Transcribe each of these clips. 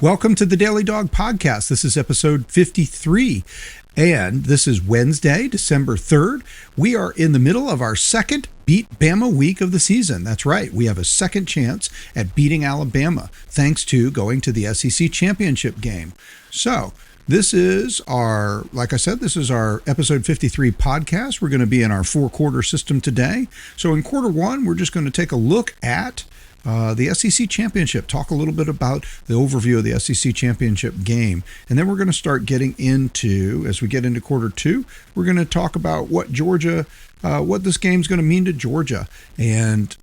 Welcome to the Daily Dawg Podcast. This is episode 53, and this is Wednesday, December 3rd. We are in the middle of our second Beat Bama week of the season. That's right. We have a second chance at beating Alabama, thanks to going to the SEC championship game. So, this is our, like I said, this is our episode 53 podcast. We're going to be in our four-quarter system today. So in quarter one, we're just going to take a look at the SEC championship, talk a little bit about the overview of the SEC championship game. And then we're going to start getting into, as we get into quarter two, we're going to talk about what this game's going to mean to Georgia and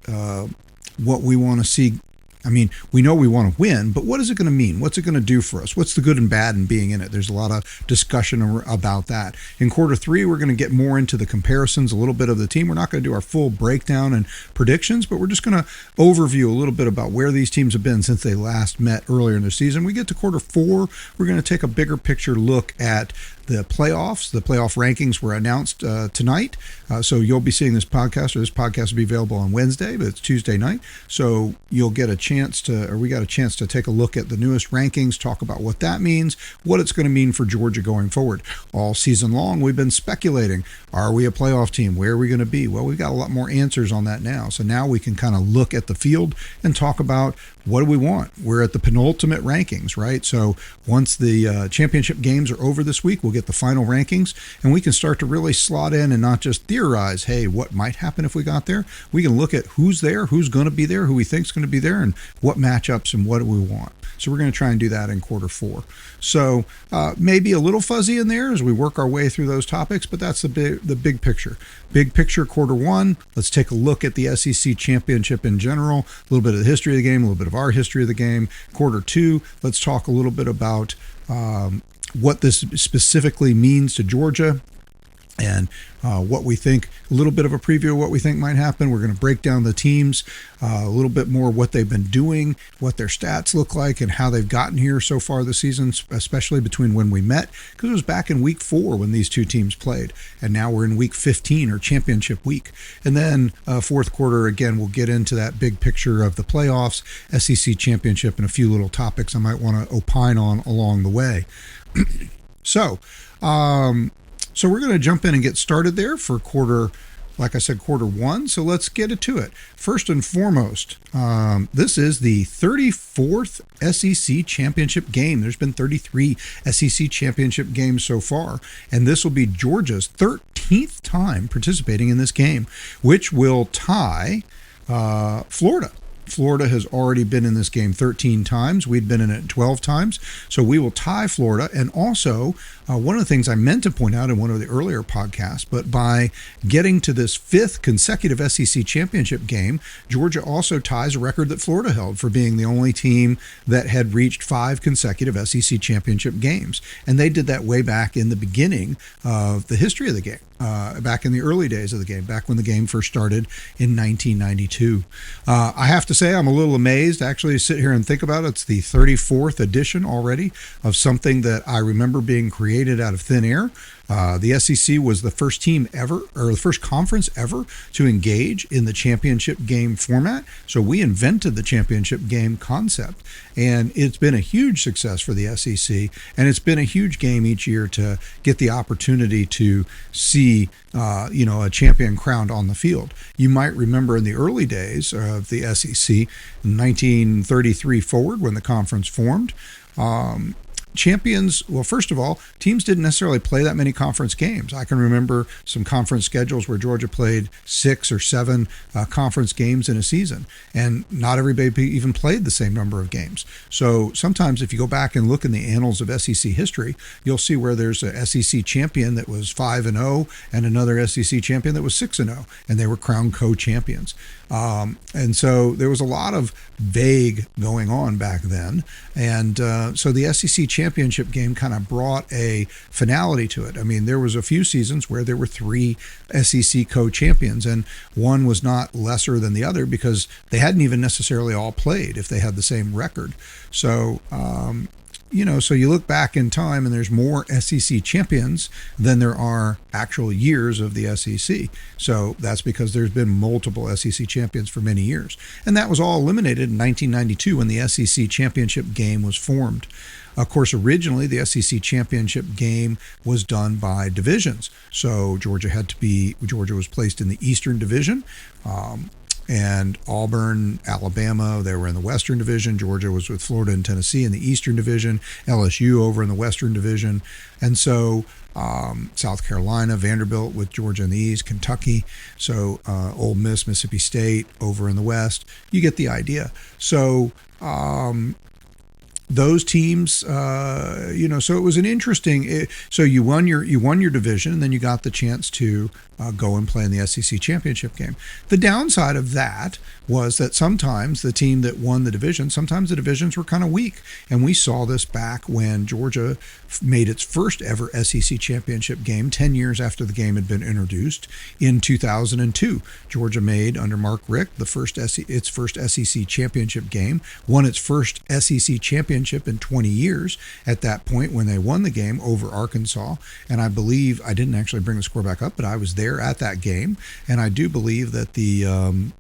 what we want to see. I mean, we know we want to win, but what is it going to mean? What's it going to do for us? What's the good and bad in being in it? There's a lot of discussion about that. In quarter three, we're going to get more into the comparisons, a little bit of the team. We're not going to do our full breakdown and predictions, but we're just going to overview a little bit about where these teams have been since they last met earlier in the season. We get to quarter four, we're going to take a bigger picture look at the playoffs. The playoff rankings were announced tonight. So you'll be seeing this podcast, or this podcast will be available on Wednesday, but it's Tuesday night. So you'll get a chance to, or we got a chance to take a look at the newest rankings, talk about what that means, what it's going to mean for Georgia going forward. All season long, we've been speculating. Are we a playoff team? Where are we going to be? Well, we've got a lot more answers on that now. So now we can kind of look at the field and talk about what do we want? We're at the penultimate rankings, right? So once the championship games are over this week, we'll get the final rankings, and we can start to really slot in and not just theorize, hey, what might happen if we got there? We can look at who's there, who's going to be there, who we think's going to be there, and what matchups and what do we want. So we're going to try and do that in quarter four. So maybe a little fuzzy in there as we work our way through those topics, but that's the big picture. Big picture, quarter one, let's take a look at the SEC championship in general, a little bit of the history of the game, a little bit of our history of the game. Quarter two, let's talk a little bit about what this specifically means to Georgia and what we think, a little bit of a preview of what we think might happen. We're going to break down the teams, a little bit more what they've been doing, what their stats look like, and how they've gotten here so far this season, especially between when we met, because it was back in week 4 when these two teams played, and now we're in week 15, or championship week. And then fourth quarter, again, we'll get into that big picture of the playoffs, SEC championship, and a few little topics I might want to opine on along the way. So we're going to jump in and get started there for quarter one. So let's get to it. First and foremost, this is the 34th SEC championship game. There's been 33 SEC championship games so far, and this will be Georgia's 13th time participating in this game, which will tie Florida. Florida has already been in this game 13 times. We'd been in it 12 times. So we will tie Florida. And also, one of the things I meant to point out in one of the earlier podcasts, but by getting to this 5th consecutive SEC championship game, Georgia also ties a record that Florida held for being the only team that had reached 5 consecutive SEC championship games. And they did that way back in the beginning of the history of the game. Back in the early days of the game, back when the game first started in 1992. I have to say I'm a little amazed actually to sit here and think about it. It's the 34th edition already of something that I remember being created out of thin air. The SEC was the first team ever, or the first conference ever, to engage in the championship game format. So we invented the championship game concept, and it's been a huge success for the SEC, and it's been a huge game each year to get the opportunity to see a champion crowned on the field. You might remember in the early days of the SEC, 1933 forward, when the conference formed, champions, well, first of all, teams didn't necessarily play that many conference games. I can remember some conference schedules where Georgia played 6 or 7 conference games in a season, and not everybody even played the same number of games. So sometimes if you go back and look in the annals of SEC history, you'll see where there's a SEC champion that was 5-0 and another SEC champion that was 6-0, and they were crowned co-champions. And so there was a lot of vague going on back then. And so the SEC championship game kind of brought a finality to it. I mean, there was a few seasons where there were 3 SEC co-champions, and one was not lesser than the other because they hadn't even necessarily all played if they had the same record. So so you look back in time and there's more SEC champions than there are actual years of the SEC. So that's because there's been multiple SEC champions for many years. And that was all eliminated in 1992 when the SEC championship game was formed. Of course, originally the SEC championship game was done by divisions. So Georgia was placed in the Eastern Division. And Auburn, Alabama, they were in the Western Division. Georgia was with Florida and Tennessee in the Eastern Division. LSU over in the Western Division. And so South Carolina, Vanderbilt with Georgia in the East, Kentucky. So Ole Miss, Mississippi State over in the West. You get the idea. So those teams, so it was an interesting. So you won your division, and then you got the chance to go and play in the SEC championship game. The downside of that was that sometimes the team that won the division, sometimes the divisions were kind of weak, and we saw this back when Georgia made its first ever SEC championship game 10 years after the game had been introduced in 2002. Georgia made, under Mark Richt, its first SEC championship game, won its first SEC championship in 20 years at that point when they won the game over Arkansas. And I believe, I didn't actually bring the score back up, but I was there at that game, and I do believe that the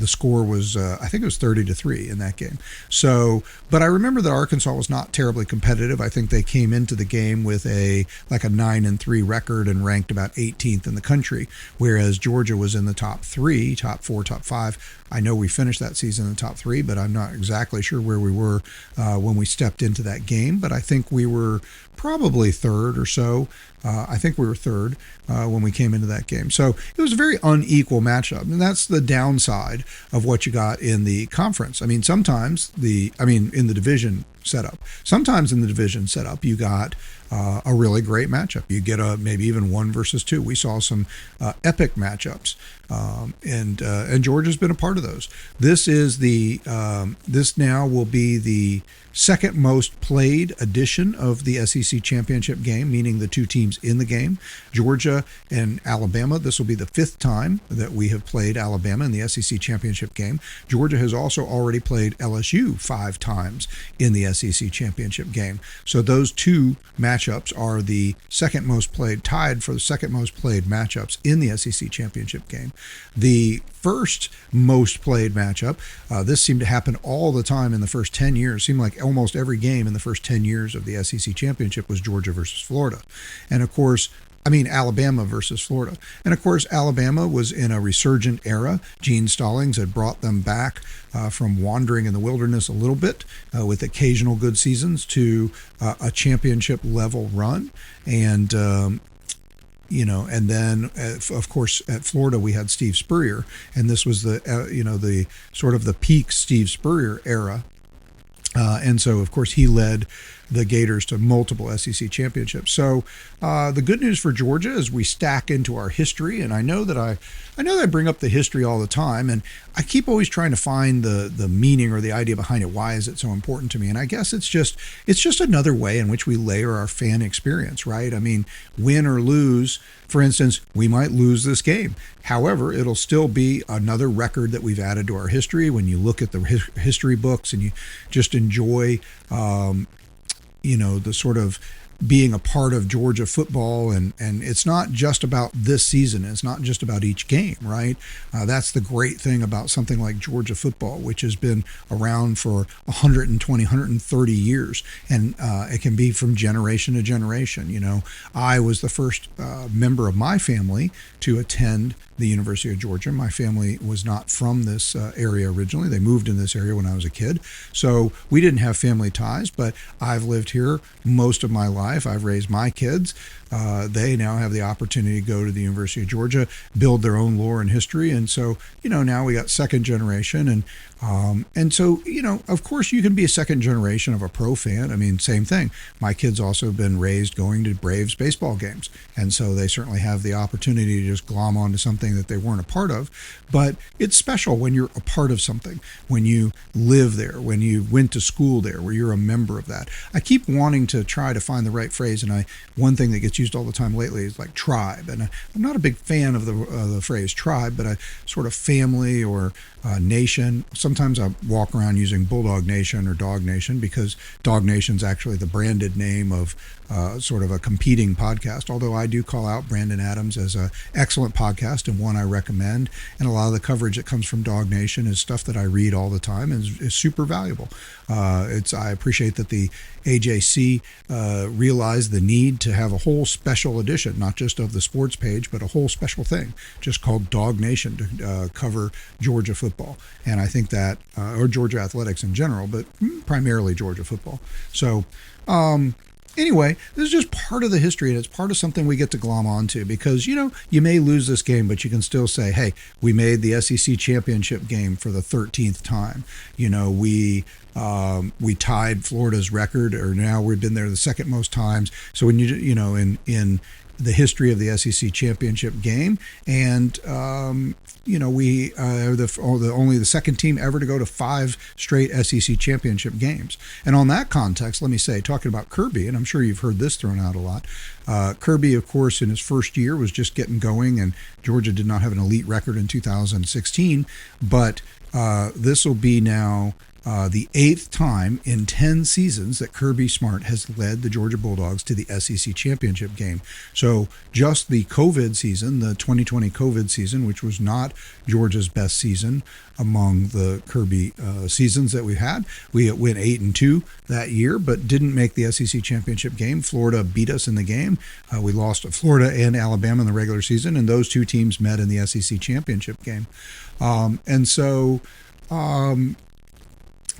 score was, I think it was 30-3 in that game. So, but I remember that Arkansas was not terribly competitive. I think they came into the game with a 9-3 record and ranked about 18th in the country, whereas Georgia was in the top 3, top 4, top 5. I know we finished that season in the top 3, but I'm not exactly sure where we were when we stepped into that game. But I think we were probably third or so. I think we were third when we came into that game. So it was a very unequal matchup. And that's the downside of what you got in the conference. I mean, in the division setup. Sometimes in the division setup, you got a really great matchup. You get maybe even 1 versus 2. We saw some epic matchups, and Georgia's been a part of those. This now will be the second most played edition of the SEC championship game, meaning the two teams in the game, Georgia and Alabama. This will be the 5th time that we have played Alabama in the SEC championship game. Georgia has also already played LSU 5 times in the SEC championship game. So those two matchups are the second most played, tied for the second most played matchups in the SEC championship game. The first most played matchup, this seemed to happen all the time in the first 10 years. It seemed like almost every game in the first 10 years of the SEC championship was Georgia versus Florida. And of course, Alabama versus Florida. And of course, Alabama was in a resurgent era. Gene Stallings had brought them back from wandering in the wilderness a little bit with occasional good seasons to a championship level run. And, and then, of course, at Florida, we had Steve Spurrier. And this was the sort of the peak Steve Spurrier era. And so, of course, he led the Gators to multiple SEC championships. So the good news for Georgia is we stack into our history, and I know that I bring up the history all the time, and I keep always trying to find the meaning or the idea behind it. Why is it so important to me? And I guess it's just another way in which we layer our fan experience, right? I mean, win or lose, for instance, we might lose this game. However, it'll still be another record that we've added to our history. When you look at the history books and you just enjoy the sort of being a part of Georgia football, and it's not just about this season. It's not just about each game, right? That's the great thing about something like Georgia football, which has been around for 120, 130 years, and it can be from generation to generation. I was the first member of my family to attend the University of Georgia. My family was not from this area originally. They moved in this area when I was a kid. So we didn't have family ties, but I've lived here most of my life. I've raised my kids. They now have the opportunity to go to the University of Georgia, build their own lore and history. And so, now we got second generation. And so, of course, you can be a second generation of a pro fan. I mean, same thing. My kids also have been raised going to Braves baseball games. And so they certainly have the opportunity to just glom onto something saying that they weren't a part of, but it's special when you're a part of something, when you live there, when you went to school there, where you're a member of that. I keep wanting to try to find the right phrase, and one thing that gets used all the time lately is like tribe, and I'm not a big fan of the phrase tribe, but I sort of family or nation. Sometimes I walk around using Bulldog Nation or Dawg Nation, because Dawg Nation's actually the branded name of sort of a competing podcast, although I do call out Brandon Adams as an excellent podcast and one I recommend, and a lot of the coverage that comes from Dawg Nation is stuff that I read all the time and is super valuable. I appreciate that the AJC realized the need to have a whole special edition, not just of the sports page, but a whole special thing just called Dawg Nation to cover Georgia football. And I think that, or Georgia athletics in general, but primarily Georgia football. So, anyway, this is just part of the history, and it's part of something we get to glom onto, because, you may lose this game, but you can still say, hey, we made the SEC championship game for the 13th time. We tied Florida's record, or now we've been there the second most times. So when in the history of the SEC championship game, and we are only the second team ever to go to 5 straight SEC championship games. And on that context, let me say, talking about Kirby, and I'm sure you've heard this thrown out a lot, Kirby, of course, in his first year was just getting going, and Georgia did not have an elite record in 2016, but this will be now the 8th time in 10 seasons that Kirby Smart has led the Georgia Bulldogs to the SEC championship game. So just the COVID season, the 2020 COVID season, which was not Georgia's best season among the Kirby seasons that we've had, we went 8-2 that year, but didn't make the SEC championship game. Florida beat us in the game. We lost to Florida and Alabama in the regular season, and those two teams met in the SEC championship game.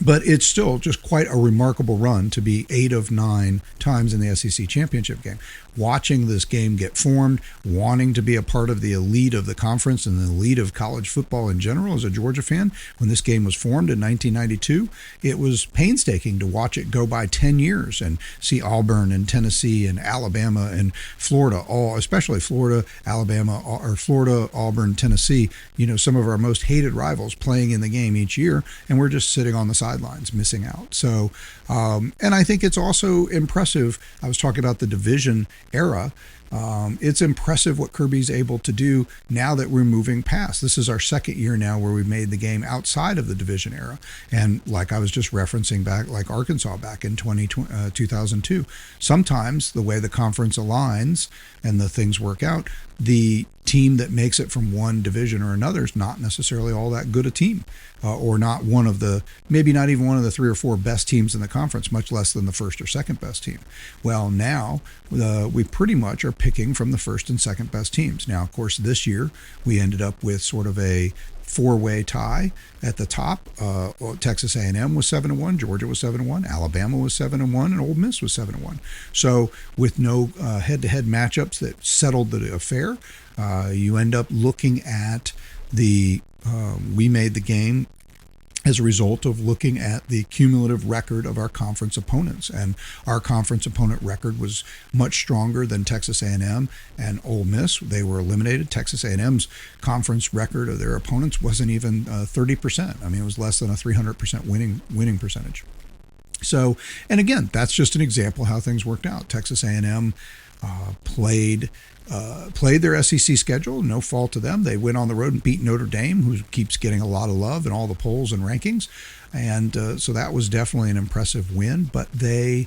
But it's still just quite a remarkable run to be 8 of 9 times in the SEC championship game. Watching this game get formed, wanting to be a part of the elite of the conference and the elite of college football in general as a Georgia fan, when this game was formed in 1992, it was painstaking to watch it go by 10 years and see Auburn and Tennessee and Alabama and Florida, especially Florida, Alabama, or Florida, Auburn, Tennessee, some of our most hated rivals playing in the game each year, and we're just sitting on the sidelines missing out. So, and I think it's also impressive. I was talking about the division era. It's impressive what Kirby's able to do now that we're moving past. This is our second year now where we've made the game outside of the division era. And like I was just referencing back, like Arkansas back in 2002, sometimes the way the conference aligns and the things work out, the team that makes it from one division or another is not necessarily all that good a team, or not one of the, maybe not even one of the 3 or 4 best teams in the conference, much less than the first or second best team. Well, now we pretty much are picking from the first and second best teams. Now, of course, this year we ended up with sort of a 4-way tie at the top. Texas A&M was 7-1, Georgia was 7-1, Alabama was 7-1, and Ole Miss was 7-1. So with no head-to-head matchups that settled the affair, you end up looking at we made the game as a result of looking at the cumulative record of our conference opponents. And our conference opponent record was much stronger than Texas A&M and Ole Miss. They were eliminated. Texas A&M's conference record of their opponents wasn't even 30%. I mean, it was less than a 300% winning percentage. So, and again, that's just an example how things worked out. Texas A&M played their SEC schedule, no fault to them. They went on the road and beat Notre Dame, who keeps getting a lot of love in all the polls and rankings. And so that was definitely an impressive win. But they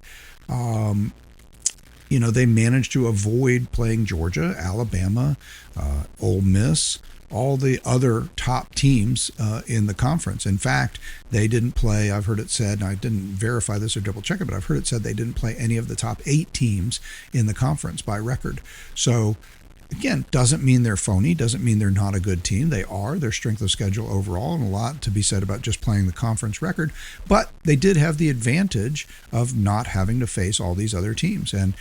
managed to avoid playing Georgia, Alabama, Ole Miss, all the other top teams in the conference. In fact, they didn't play, I've heard it said, and I didn't verify this or double check it, but I've heard it said they didn't play any of the top 8 teams in the conference by record. So again, doesn't mean they're phony, doesn't mean they're not a good team. They are. Their strength of schedule overall, and a lot to be said about just playing the conference record. But they did have the advantage of not having to face all these other teams. And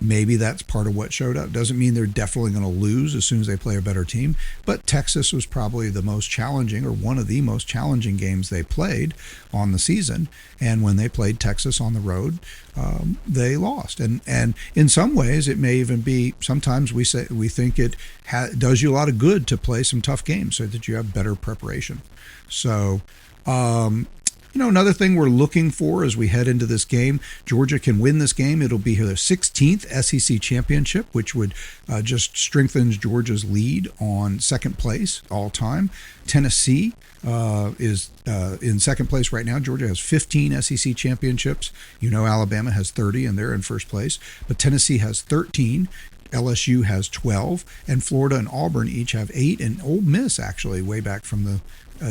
maybe that's part of what showed up. Doesn't mean they're definitely going to lose as soon as they play a better team. But Texas was probably the most challenging, or one of the most challenging games they played on the season. And when they played Texas on the road, they lost. And in some ways, it may even be, sometimes we think it does you a lot of good to play some tough games so that you have better preparation. So, another thing we're looking for as we head into this game, Georgia can win this game. It'll be their 16th SEC championship, which would just strengthens Georgia's lead on second place all time. Tennessee is in second place right now. Georgia has 15 SEC championships. Alabama has 30, and they're in first place. But Tennessee has 13. LSU has 12, and Florida and Auburn each have 8, and Ole Miss, actually, way back from the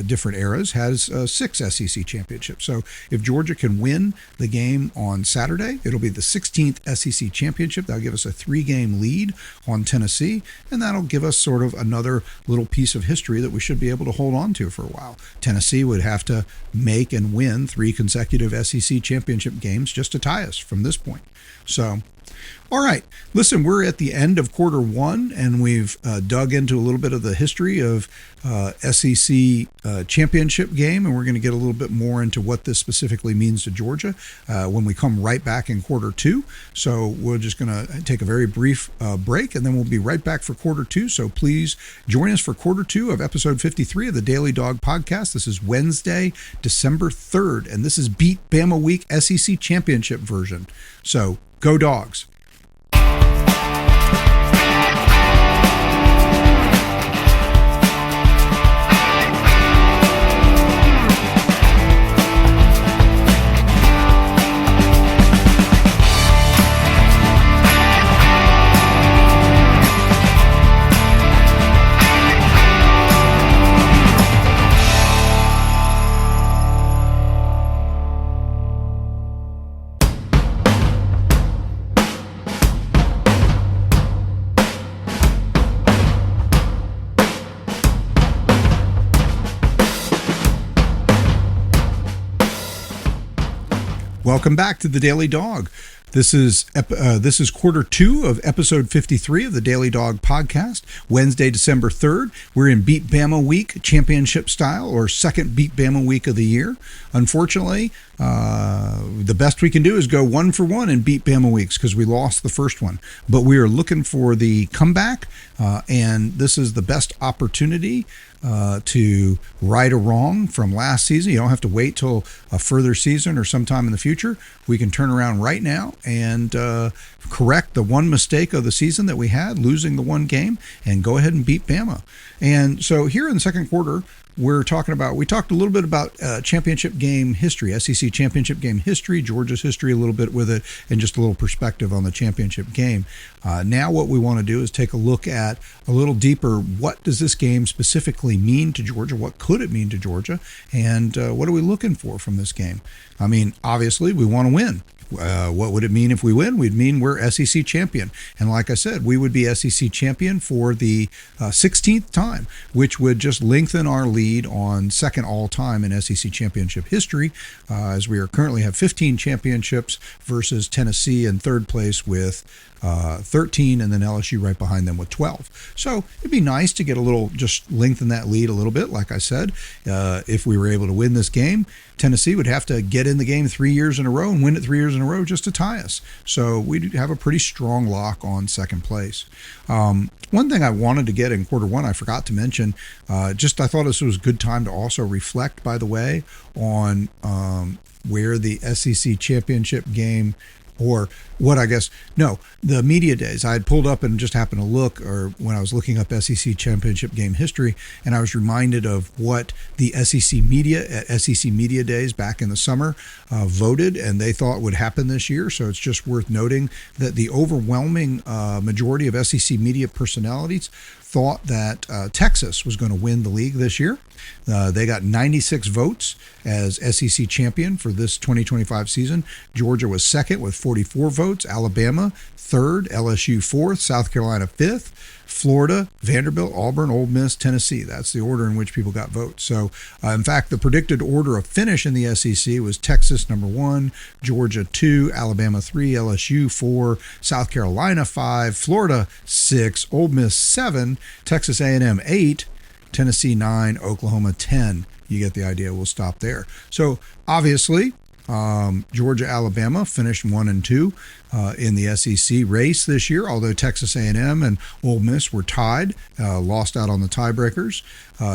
different eras, has 6 SEC championships. So if Georgia can win the game on Saturday, it'll be the 16th SEC championship. That'll give us a 3-game lead on Tennessee, and that'll give us sort of another little piece of history that we should be able to hold on to for a while. Tennessee would have to make and win 3 consecutive SEC championship games just to tie us from this point. So, all right, listen, we're at the end of quarter one, and we've dug into a little bit of the history of SEC championship game, and we're going to get a little bit more into what this specifically means to Georgia when we come right back in quarter two. So we're just going to take a very brief break, and then we'll be right back for quarter two. So please join us for quarter two of episode 53 of the Daily Dawg podcast. This is Wednesday, December 3rd, and this is Beat Bama Week SEC Championship version. So go Dawgs. Welcome back to the Daily Dawg. This is quarter two of episode 53 of the Daily Dawg podcast, Wednesday, December 3rd. We're in Beat Bama Week championship style, or second Beat Bama Week of the year. Unfortunately, the best we can do is go 1 for 1 in Beat Bama Weeks because we lost the first one. But we are looking for the comeback, and this is the best opportunity to right a wrong from last season. You don't have to wait till a further season or sometime in the future. We can turn around right now and correct the one mistake of the season that we had, losing the one game, and go ahead and beat Bama. And so here in the second quarter, we talked a little bit about championship game history, SEC championship game history, Georgia's history a little bit with it, and just a little perspective on the championship game. Now what we want to do is take a look at a little deeper, what does this game specifically mean to Georgia? What could it mean to Georgia? And what are we looking for from this game? I mean, obviously, we want to win. What would it mean if we win? We'd mean we're SEC champion. And like I said, we would be SEC champion for the 16th time, which would just lengthen our lead on second all-time in SEC championship history, as we currently have 15 championships versus Tennessee in third place with 13, and then LSU right behind them with 12. So it'd be nice to get just lengthen that lead a little bit. Like I said, if we were able to win this game, Tennessee would have to get in the game 3 years in a row and win it 3 years in a row just to tie us. So we'd have a pretty strong lock on second place. One thing I wanted to get in quarter one, I forgot to mention, I thought this was a good time to also reflect, by the way, on where the SEC championship game, or the media days. I had pulled up and just happened to look, or when I was looking up SEC championship game history, and I was reminded of what the SEC media at SEC media days back in the summer voted and they thought would happen this year. So it's just worth noting that the overwhelming majority of SEC media personalities thought that Texas was going to win the league this year. They got 96 votes as SEC champion for this 2025 season. Georgia was second with 44 votes, Alabama third, LSU fourth, South Carolina fifth, Florida, Vanderbilt, Auburn, Ole Miss, Tennessee. That's the order in which people got votes. So, in fact, the predicted order of finish in the SEC was Texas number 1, Georgia 2, Alabama 3, LSU 4, South Carolina 5, Florida 6, Ole Miss 7, Texas A&M 8, Tennessee 9, Oklahoma 10. You get the idea. We'll stop there. So, obviously, Georgia, Alabama finished 1-2 in the SEC race this year. Although Texas A&M and Ole Miss were tied, lost out on the tiebreakers.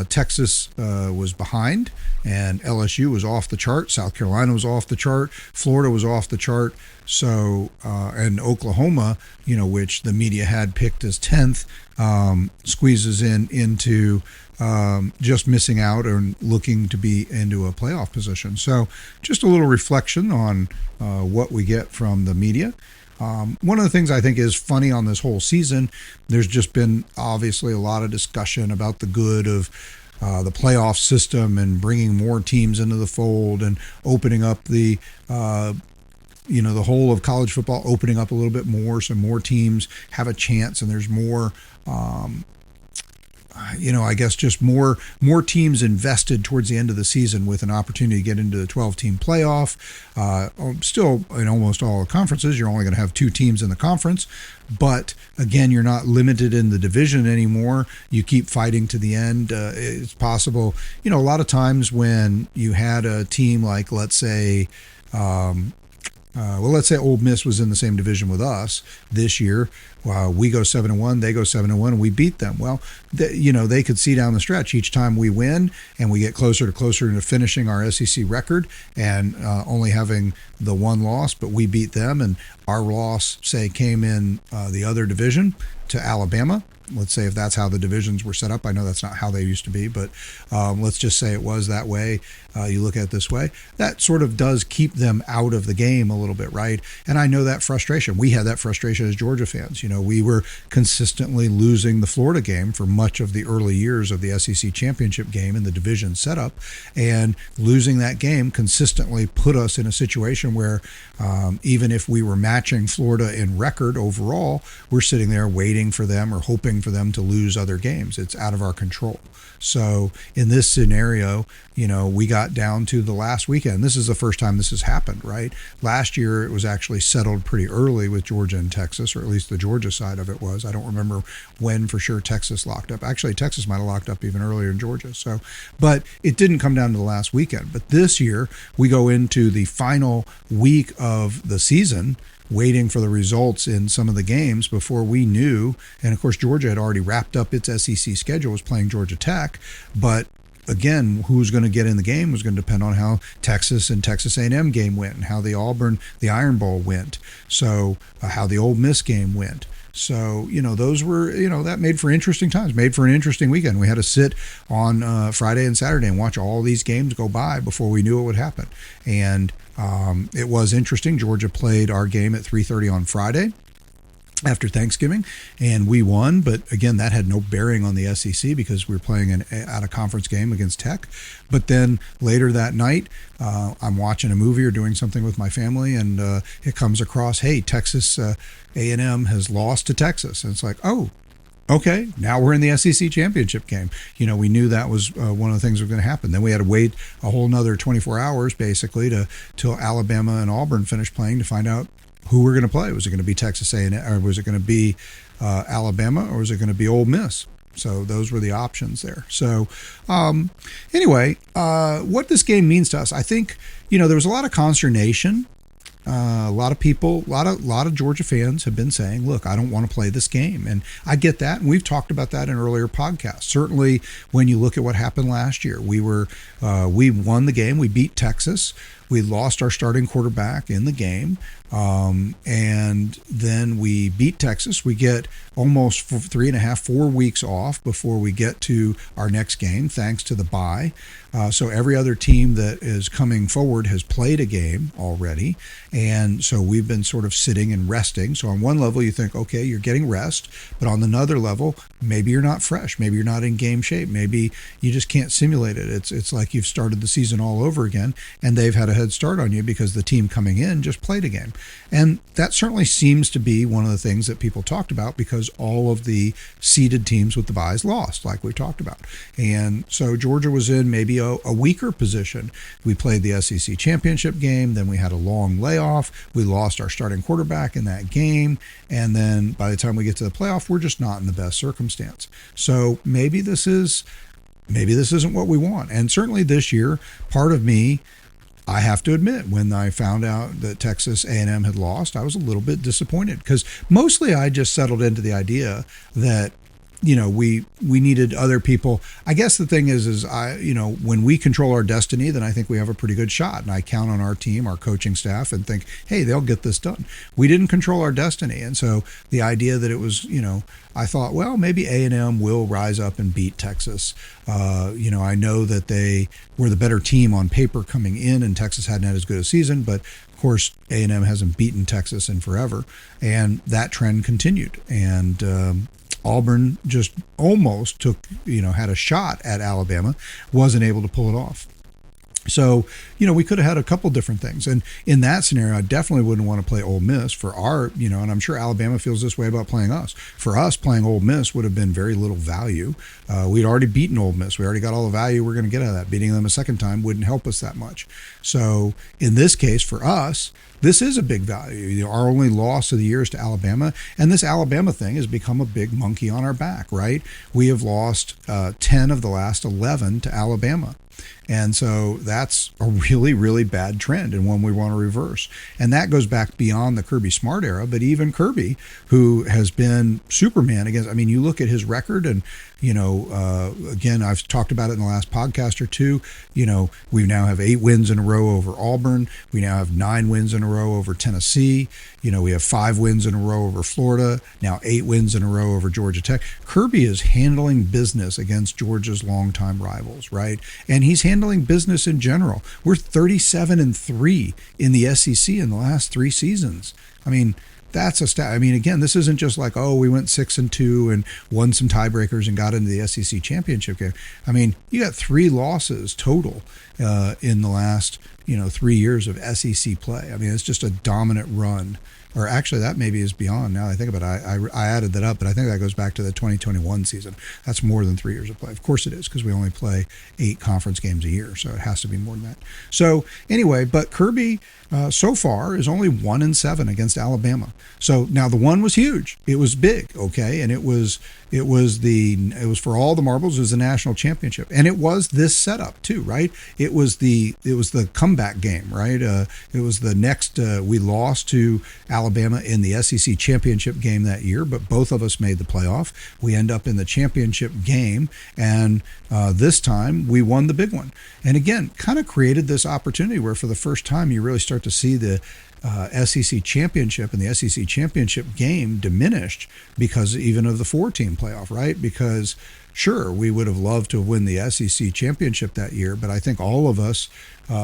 Texas was behind, and LSU was off the chart. South Carolina was off the chart. Florida was off the chart. So, and Oklahoma, which the media had picked as 10th, squeezes into just missing out and looking to be into a playoff position. So just a little reflection on what we get from the media. One of the things I think is funny on this whole season, there's just been obviously a lot of discussion about the good of the playoff system and bringing more teams into the fold and opening up the the whole of college football, opening up a little bit more so more teams have a chance, and there's more I guess just more teams invested towards the end of the season with an opportunity to get into the 12-team playoff. Still, in almost all the conferences, you're only going to have 2 teams in the conference. But again, you're not limited in the division anymore. You keep fighting to the end. It's possible, a lot of times when you had a team like, let's say Ole Miss was in the same division with us this year. We go 7-1, they go 7-1, and we beat them. Well, they could see down the stretch each time we win, and we get closer to finishing our SEC record and only having the one loss, but we beat them, and our loss, say, came in the other division to Alabama. Let's say if that's how the divisions were set up. I know that's not how they used to be, but let's just say it was that way. You look at it this way. That sort of does keep them out of the game a little bit, right? And I know that frustration. We had that frustration as Georgia fans. We were consistently losing the Florida game for much of the early years of the SEC championship game in the division setup, and losing that game consistently put us in a situation where even if we were matching Florida in record overall, we're sitting there waiting for them or hoping for them to lose other games. It's out of our control. So in this scenario, we got down to the last weekend. This is the first time this has happened, right? Last year, it was actually settled pretty early with Georgia and Texas, or at least the Georgia side of it was. I don't remember when for sure Texas locked up. Actually, Texas might have locked up even earlier in Georgia. So, but it didn't come down to the last weekend. But this year, we go into the final week of the season waiting for the results in some of the games before we knew. And of course, Georgia had already wrapped up its SEC schedule, was playing Georgia Tech. But again, who's going to get in the game was going to depend on how Texas and Texas A&M game went, and how the the Iron Bowl went. So how the Ole Miss game went. So, those were, that made for interesting times, made for an interesting weekend. We had to sit on Friday and Saturday and watch all these games go by before we knew what would happen. And it was interesting. Georgia played our game at 3:30 on Friday after Thanksgiving, and we won. But again, that had no bearing on the SEC because we were playing an out-of-conference game against Tech. But then later that night, I'm watching a movie or doing something with my family, and it comes across, hey, Texas A&M has lost to Texas. And it's like, oh, okay, now we're in the SEC championship game. We knew that was one of the things that was going to happen. Then we had to wait a whole nother 24 hours, basically, till Alabama and Auburn finished playing to find out who we're going to play. Was it going to be Texas A&M, or was it going to be Alabama, or was it going to be Ole Miss? So those were the options there. So anyway, what this game means to us, I think, there was a lot of consternation. A lot of people, a lot of Georgia fans have been saying, look, I don't want to play this game. And I get that. And we've talked about that in earlier podcasts. Certainly when you look at what happened last year, we won the game. We beat Texas. We lost our starting quarterback in the game. And then we beat Texas. We get almost 4 weeks off before we get to our next game, thanks to the bye. So every other team that is coming forward has played a game already. And so we've been sort of sitting and resting. So on one level, you think, okay, you're getting rest. But on another level, maybe you're not fresh. Maybe you're not in game shape. Maybe you just can't simulate it. It's like you've started the season all over again, and they've had a head start on you because the team coming in just played a game. And that certainly seems to be one of the things that people talked about, because all of the seeded teams with the byes lost, like we talked about. And so Georgia was in maybe a weaker position. We played the SEC championship game, then we had a long layoff. We lost our starting quarterback in that game. And then by the time we get to the playoff, we're just not in the best circumstance. So maybe this isn't what we want. And certainly this year, part of me I have to admit, when I found out that Texas A&M had lost, I was a little bit disappointed because mostly I just settled into the idea that we needed other people. I guess the thing is when we control our destiny, then I think we have a pretty good shot. And I count on our team, our coaching staff, and think, hey, they'll get this done. We didn't control our destiny. And so the idea that it was, I thought, well, maybe A&M will rise up and beat Texas. I know that they were the better team on paper coming in, and Texas hadn't had as good a season, but of course, A&M hasn't beaten Texas in forever. And that trend continued. And, Auburn just almost had a shot at Alabama, wasn't able to pull it off. So, we could have had a couple different things. And in that scenario, I definitely wouldn't want to play Ole Miss for our, and I'm sure Alabama feels this way about playing us. For us, playing Ole Miss would have been very little value. We'd already beaten Ole Miss. We already got all the value we're going to get out of that. Beating them a second time wouldn't help us that much. So in this case, for us, this is a big value. Our only loss of the year is to Alabama, and this Alabama thing has become a big monkey on our back, right? We have lost 10 of the last 11 to Alabama. And so that's a really, really bad trend and one we want to reverse. And that goes back beyond the Kirby Smart era, but even Kirby, who has been Superman against, you look at his record and, again, I've talked about it in the last podcast or two, we now have 8 wins in a row over Auburn. We now have 9 wins in a row over Tennessee. We have 5 wins in a row over Florida, now 8 wins in a row over Georgia Tech. Kirby is handling business against Georgia's longtime rivals, right? And he's handling business in general. We're 37-3 in the SEC in the last 3 seasons. That's a stat. Again, this isn't just like, we went 6-2 and won some tiebreakers and got into the SEC championship game. You got 3 losses total in the last, 3 years of SEC play. It's just a dominant run. Or actually, that maybe is beyond now that I think about it. I added that up, but I think that goes back to the 2021 season. That's more than 3 years of play. Of course it is, because we only play 8 conference games a year, so it has to be more than that. So anyway, but Kirby so far is only 1-7 against Alabama. So now the one was huge. It was big, okay, and it was for all the marbles. It was the national championship, and it was this setup too, right? It was the comeback game, right? It was the next. We lost to Alabama in the SEC championship game that year, but both of us made the playoff. We end up in the championship game, and this time we won the big one. And again, kind of created this opportunity where for the first time you really start to see the SEC championship and the SEC championship game diminished because even of the 4-team playoff, right? Because sure, we would have loved to win the SEC championship that year, but I think all of us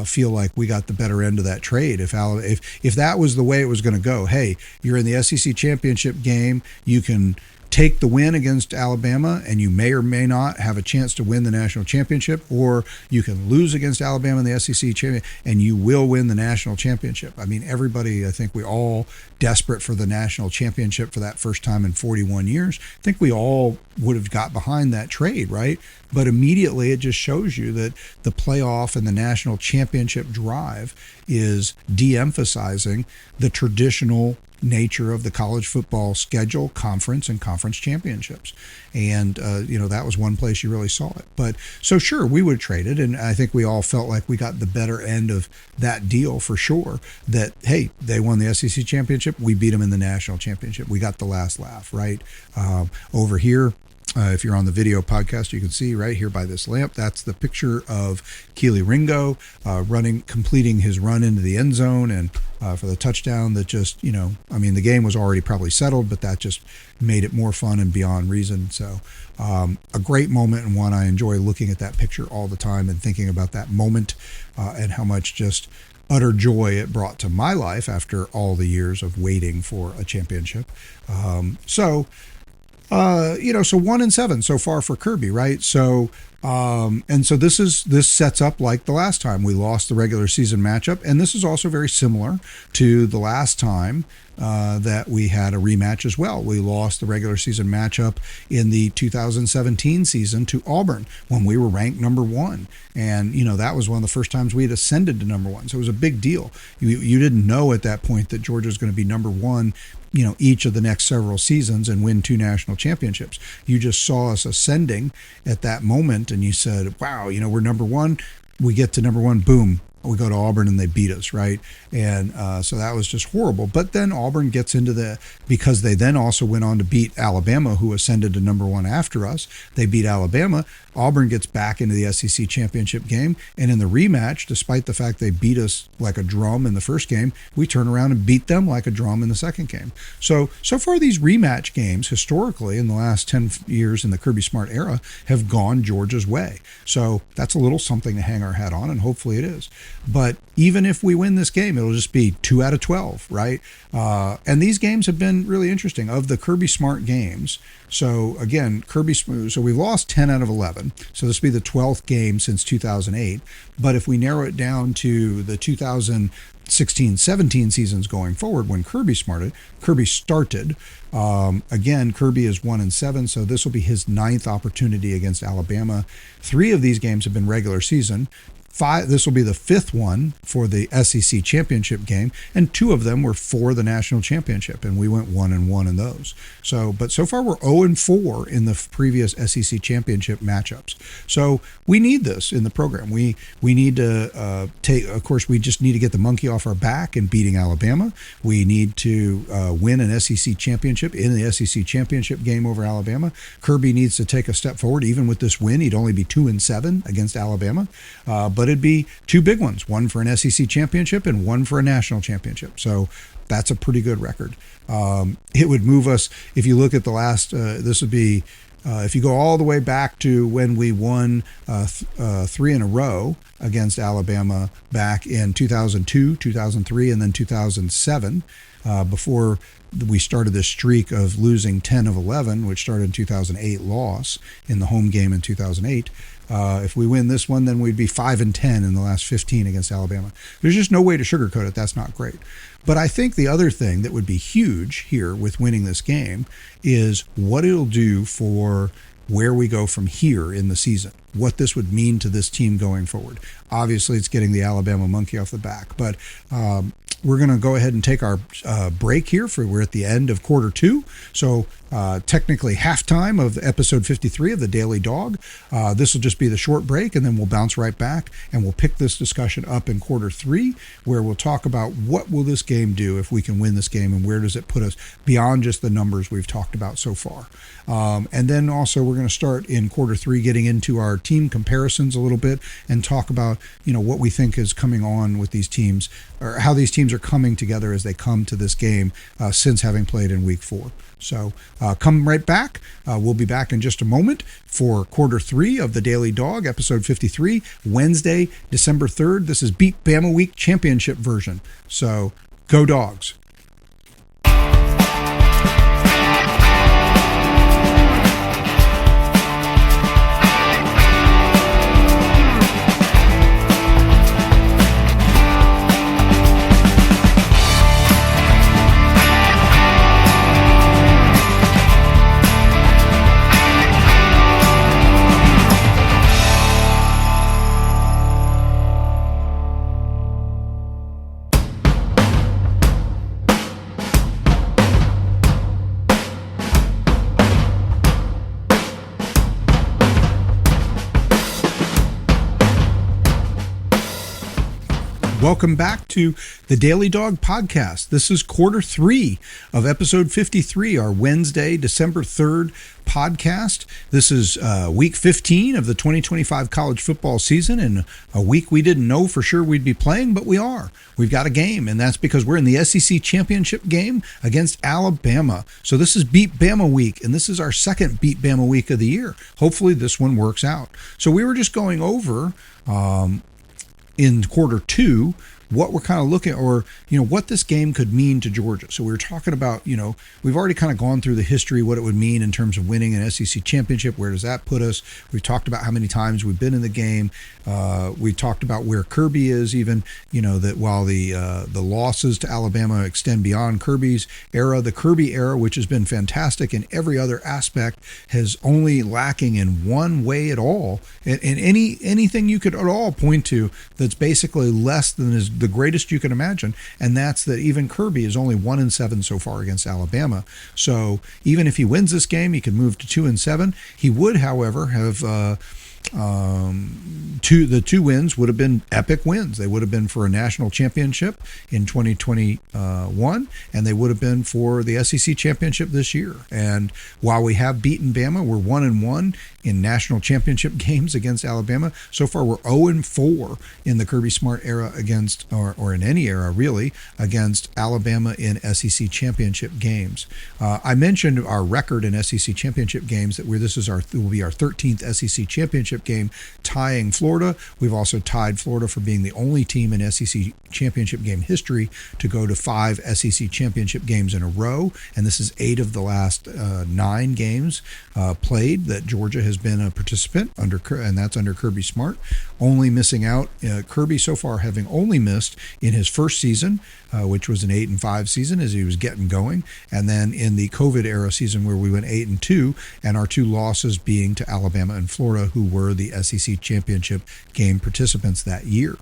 feel like we got the better end of that trade. If that was the way it was going to go, hey, you're in the SEC championship game, you can take the win against Alabama and you may or may not have a chance to win the national championship, or you can lose against Alabama in the SEC championship and you will win the national championship. Everybody, I think we all desperate for the national championship for that first time in 41 years. I think we all would have got behind that trade, right? But immediately it just shows you that the playoff and the national championship drive is de-emphasizing the traditional nature of the college football schedule, conference and conference championships. And, that was one place you really saw it. But so sure, we would have traded. And I think we all felt like we got the better end of that deal for sure, that, hey, they won the SEC championship. We beat them in the national championship. We got the last laugh, right? Over here, if you're on the video podcast, you can see right here by this lamp, that's the picture of Keely Ringo completing his run into the end zone and for the touchdown that just, the game was already probably settled, but that just made it more fun and beyond reason. So a great moment, and one I enjoy looking at that picture all the time and thinking about that moment and how much just utter joy it brought to my life after all the years of waiting for a championship. So 1-7 so far for Kirby, right? So, and so this sets up like the last time we lost the regular season matchup. And this is also very similar to the last time that we had a rematch as well. We lost the regular season matchup in the 2017 season to Auburn when we were ranked number 1. And, that was one of the first times we had ascended to number 1. So it was a big deal. You didn't know at that point that Georgia was going to be number 1, each of the next several seasons and win 2 national championships. You just saw us ascending at that moment and you said, wow, we're number 1. We get to number 1, boom, we go to Auburn and they beat us, right? And so that was just horrible. But then Auburn gets into because they then also went on to beat Alabama, who ascended to number one after us. They beat Alabama. Auburn gets back into the SEC championship game. And in the rematch, despite the fact they beat us like a drum in the first game, we turn around and beat them like a drum in the second game. So far these rematch games, historically, in the last 10 years in the Kirby Smart era, have gone Georgia's way. So that's a little something to hang our hat on, and hopefully it is. But even if we win this game, it'll just be 2 out of 12, right? And these games have been really interesting. Of the Kirby Smart games, so again, so we've lost 10 out of 11. So this will be the 12th game since 2008. But if we narrow it down to the 2016-17 seasons going forward, when Kirby started, again, Kirby is 1-7, so this will be his 9th opportunity against Alabama. 3 of these games have been regular season. This will be the 5th one for the SEC championship game, and 2 of them were for the national championship, and we went 1-1 in those. But so far we're 0-4 in the previous SEC championship matchups. So we need this in the program. We need to of course, we just need to get the monkey off our back in beating Alabama. We need to win an SEC championship in the SEC championship game over Alabama. Kirby needs to take a step forward. Even with this win, he'd only be 2-7 against Alabama. But it'd be 2 big ones, one for an SEC championship and one for a national championship. So that's a pretty good record. It would move us, if you look at the last, this would be, if you go all the way back to when we won 3 in a row against Alabama back in 2002, 2003, and then 2007, before we started this streak of losing 10 of 11, which started in 2008 loss in the home game in 2008. If we win this one, then we'd be 5-10 in the last 15 against Alabama. There's just no way to sugarcoat it. That's not great. But I think the other thing that would be huge here with winning this game is what it'll do for where we go from here in the season, what this would mean to this team going forward. Obviously, it's getting the Alabama monkey off the back, but we're going to go ahead and take our break here. We're at the end of quarter 2, so technically halftime of episode 53 of the Daily Dawg. This will just be the short break, and then we'll bounce right back, and we'll pick this discussion up in quarter 3, where we'll talk about what will this game do if we can win this game, and where does it put us beyond just the numbers we've talked about so far. And then also we're going to start in quarter 3 getting into our team comparisons a little bit and talk about what we think is coming on with these teams, or how these teams are coming together as they come to this game since having played in week 4. So come right back. We'll be back in just a moment for quarter 3 of the Daily Dawg, episode 53, Wednesday, December 3rd. This is Beat Bama Week Championship version. So go Dogs. Welcome back to the Daily Dawg podcast. This is quarter 3 of episode 53, our Wednesday, December 3rd podcast. This is week 15 of the 2025 college football season, and a week we didn't know for sure we'd be playing, but we are. We've got a game, and that's because we're in the SEC championship game against Alabama. So this is Beat Bama week, and this is our second Beat Bama week of the year. Hopefully this one works out. So we were just going over in quarter 2 what we're kind of looking, or what this game could mean to Georgia. So we were talking about, we've already kind of gone through the history, what it would mean in terms of winning an SEC championship. Where does that put us? We've talked about how many times we've been in the game. We talked about where Kirby is, even, that while the losses to Alabama extend beyond Kirby's era, the Kirby era, which has been fantastic in every other aspect, has only lacking in one way at all. And anything you could at all point to that's basically less than the greatest you can imagine, and that's that even Kirby is only 1-7 so far against Alabama. So even if he wins this game, he could move to 2-7. He would, however, have The two wins would have been epic wins. They would have been for a national championship in 2021, and they would have been for the SEC championship this year. And while we have beaten Bama, we're 1-1 in national championship games against Alabama. So far, we're 0-4 in the Kirby Smart era against, or in any era really, against Alabama in SEC championship games. I mentioned our record in SEC championship games, that this will be our 13th SEC championship game, tying Florida. We've also tied Florida for being the only team in SEC championship game history to go to 5 SEC championship games in a row, and this is 8 of the last 9 games played that Georgia has been a participant under, and that's under Kirby Smart. Only missing out, Kirby so far having only missed in his first season, which was an 8-5 season as he was getting going, and then in the COVID era season where we went 8-2, and our 2 losses being to Alabama and Florida, who were the SEC championship game participants that year.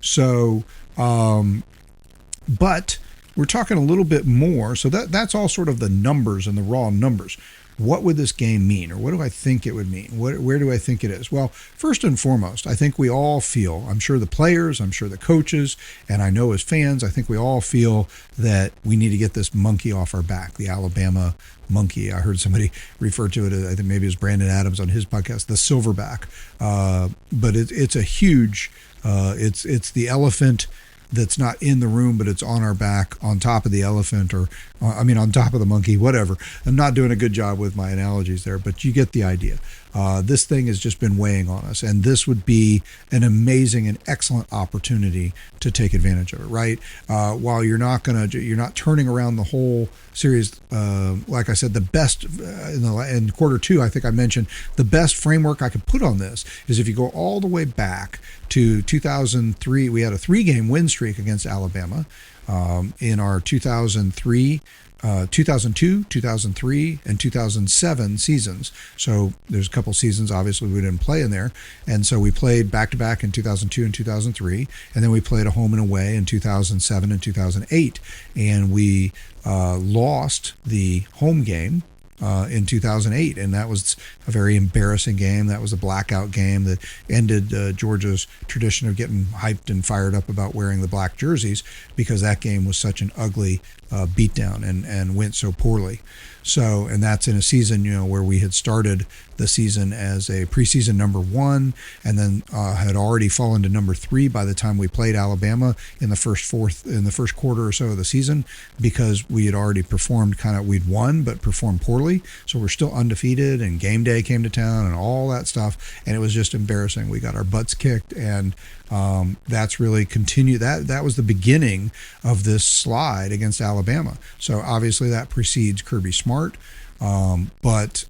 So, but we're talking a little bit more. So that's all sort of the numbers and the raw numbers. What would this game mean, or what do I think it would mean? Where do I think it is? Well, first and foremost, I think we all feel, I'm sure the players, I'm sure the coaches, and I know as fans, I think we all feel that we need to get this monkey off our back, the Alabama monkey. I heard somebody refer to it, I think maybe it was Brandon Adams on his podcast, the silverback. But it's a huge, it's the elephant that's not in the room, but it's on our back, on top of the elephant, or on top of the monkey, whatever. I'm not doing a good job with my analogies there, but you get the idea. This thing has just been weighing on us, and this would be an amazing and excellent opportunity to take advantage of it, right? While you're not turning around the whole series. Like I said, the best in quarter 2, I think I mentioned the best framework I could put on this is if you go all the way back to 2003. We had a 3-game win streak against Alabama in our 2002, 2003, and 2007 seasons. So there's a couple seasons, obviously, we didn't play in there. And so we played back-to-back in 2002 and 2003, and then we played a home and away in 2007 and 2008. And we lost the home game in 2008, and that was a very embarrassing game. That was a blackout game that ended Georgia's tradition of getting hyped and fired up about wearing the black jerseys, because that game was such an ugly beatdown and went so poorly. So, and that's in a season, where we had started the season as a preseason number 1, and then had already fallen to number 3 by the time we played Alabama in the first quarter or so of the season, because we had already performed we'd won, but performed poorly. So we're still undefeated, and game day came to town and all that stuff. And it was just embarrassing. We got our butts kicked, and that's really continued. That was the beginning of this slide against Alabama. So obviously that precedes Kirby Smart. But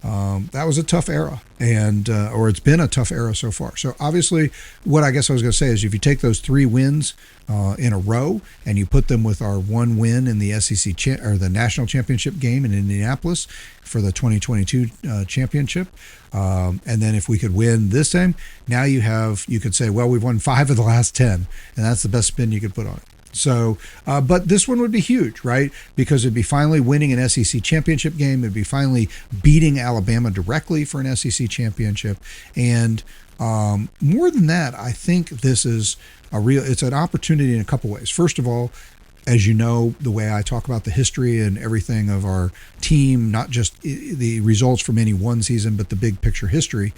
that was a tough era, and or it's been a tough era so far. So obviously, what I guess I was going to say is, if you take those 3 wins in a row and you put them with our 1 win in the SEC or the national championship game in Indianapolis for the 2022 championship, and then if we could win this time, now you could say, well, we've won 5 of the last 10, and that's the best spin you could put on it. So, but this one would be huge, right? Because it'd be finally winning an SEC championship game. It'd be finally beating Alabama directly for an SEC championship. And more than that, I think this is it's an opportunity in a couple ways. First of all, as you know, the way I talk about the history and everything of our team, not just the results from any one season, but the big picture history.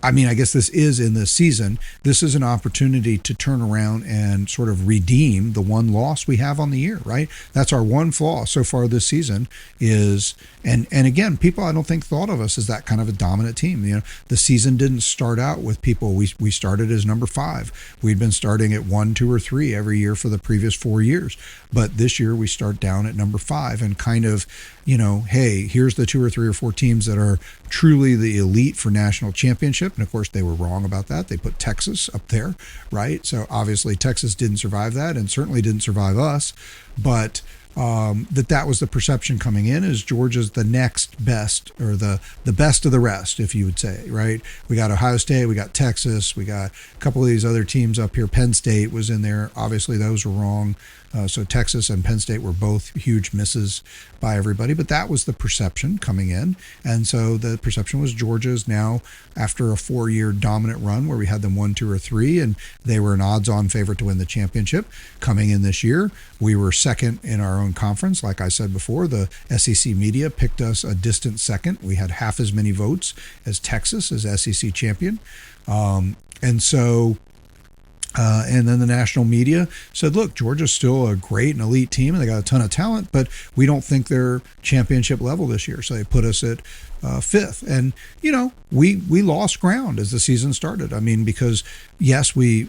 I guess this is in this season. This is an opportunity to turn around and sort of redeem the one loss we have on the year, right? That's our one flaw so far this season is, and again, people I don't think thought of us as that kind of a dominant team. The season didn't start out with people. We started as number 5. We'd been starting at 1, 2, or 3 every year for the previous 4 years. But this year we start down at number 5 and kind of, hey, here's the 2 or 3 or 4 teams that are truly the elite for national championship. And of course, they were wrong about that. They put Texas up there, right? So obviously Texas didn't survive that, and certainly didn't survive us. But that was the perception coming in, is Georgia's the next best, or the best of the rest, if you would say, right? We got Ohio State, we got Texas, we got a couple of these other teams up here. Penn State was in there. Obviously, those were wrong. So Texas and Penn State were both huge misses by everybody, but that was the perception coming in. And so the perception was Georgia's now, after a 4-year dominant run where we had them 1, 2, or 3, and they were an odds-on favorite to win the championship. Coming in this year, we were second in our own conference. Like I said before, the SEC media picked us a distant second. We had half as many votes as Texas as SEC champion. And then the national media said, look, Georgia's still a great and elite team, and they got a ton of talent, but we don't think they're championship level this year. So they put us at 5th. And, we lost ground as the season started. I mean, because, yes, we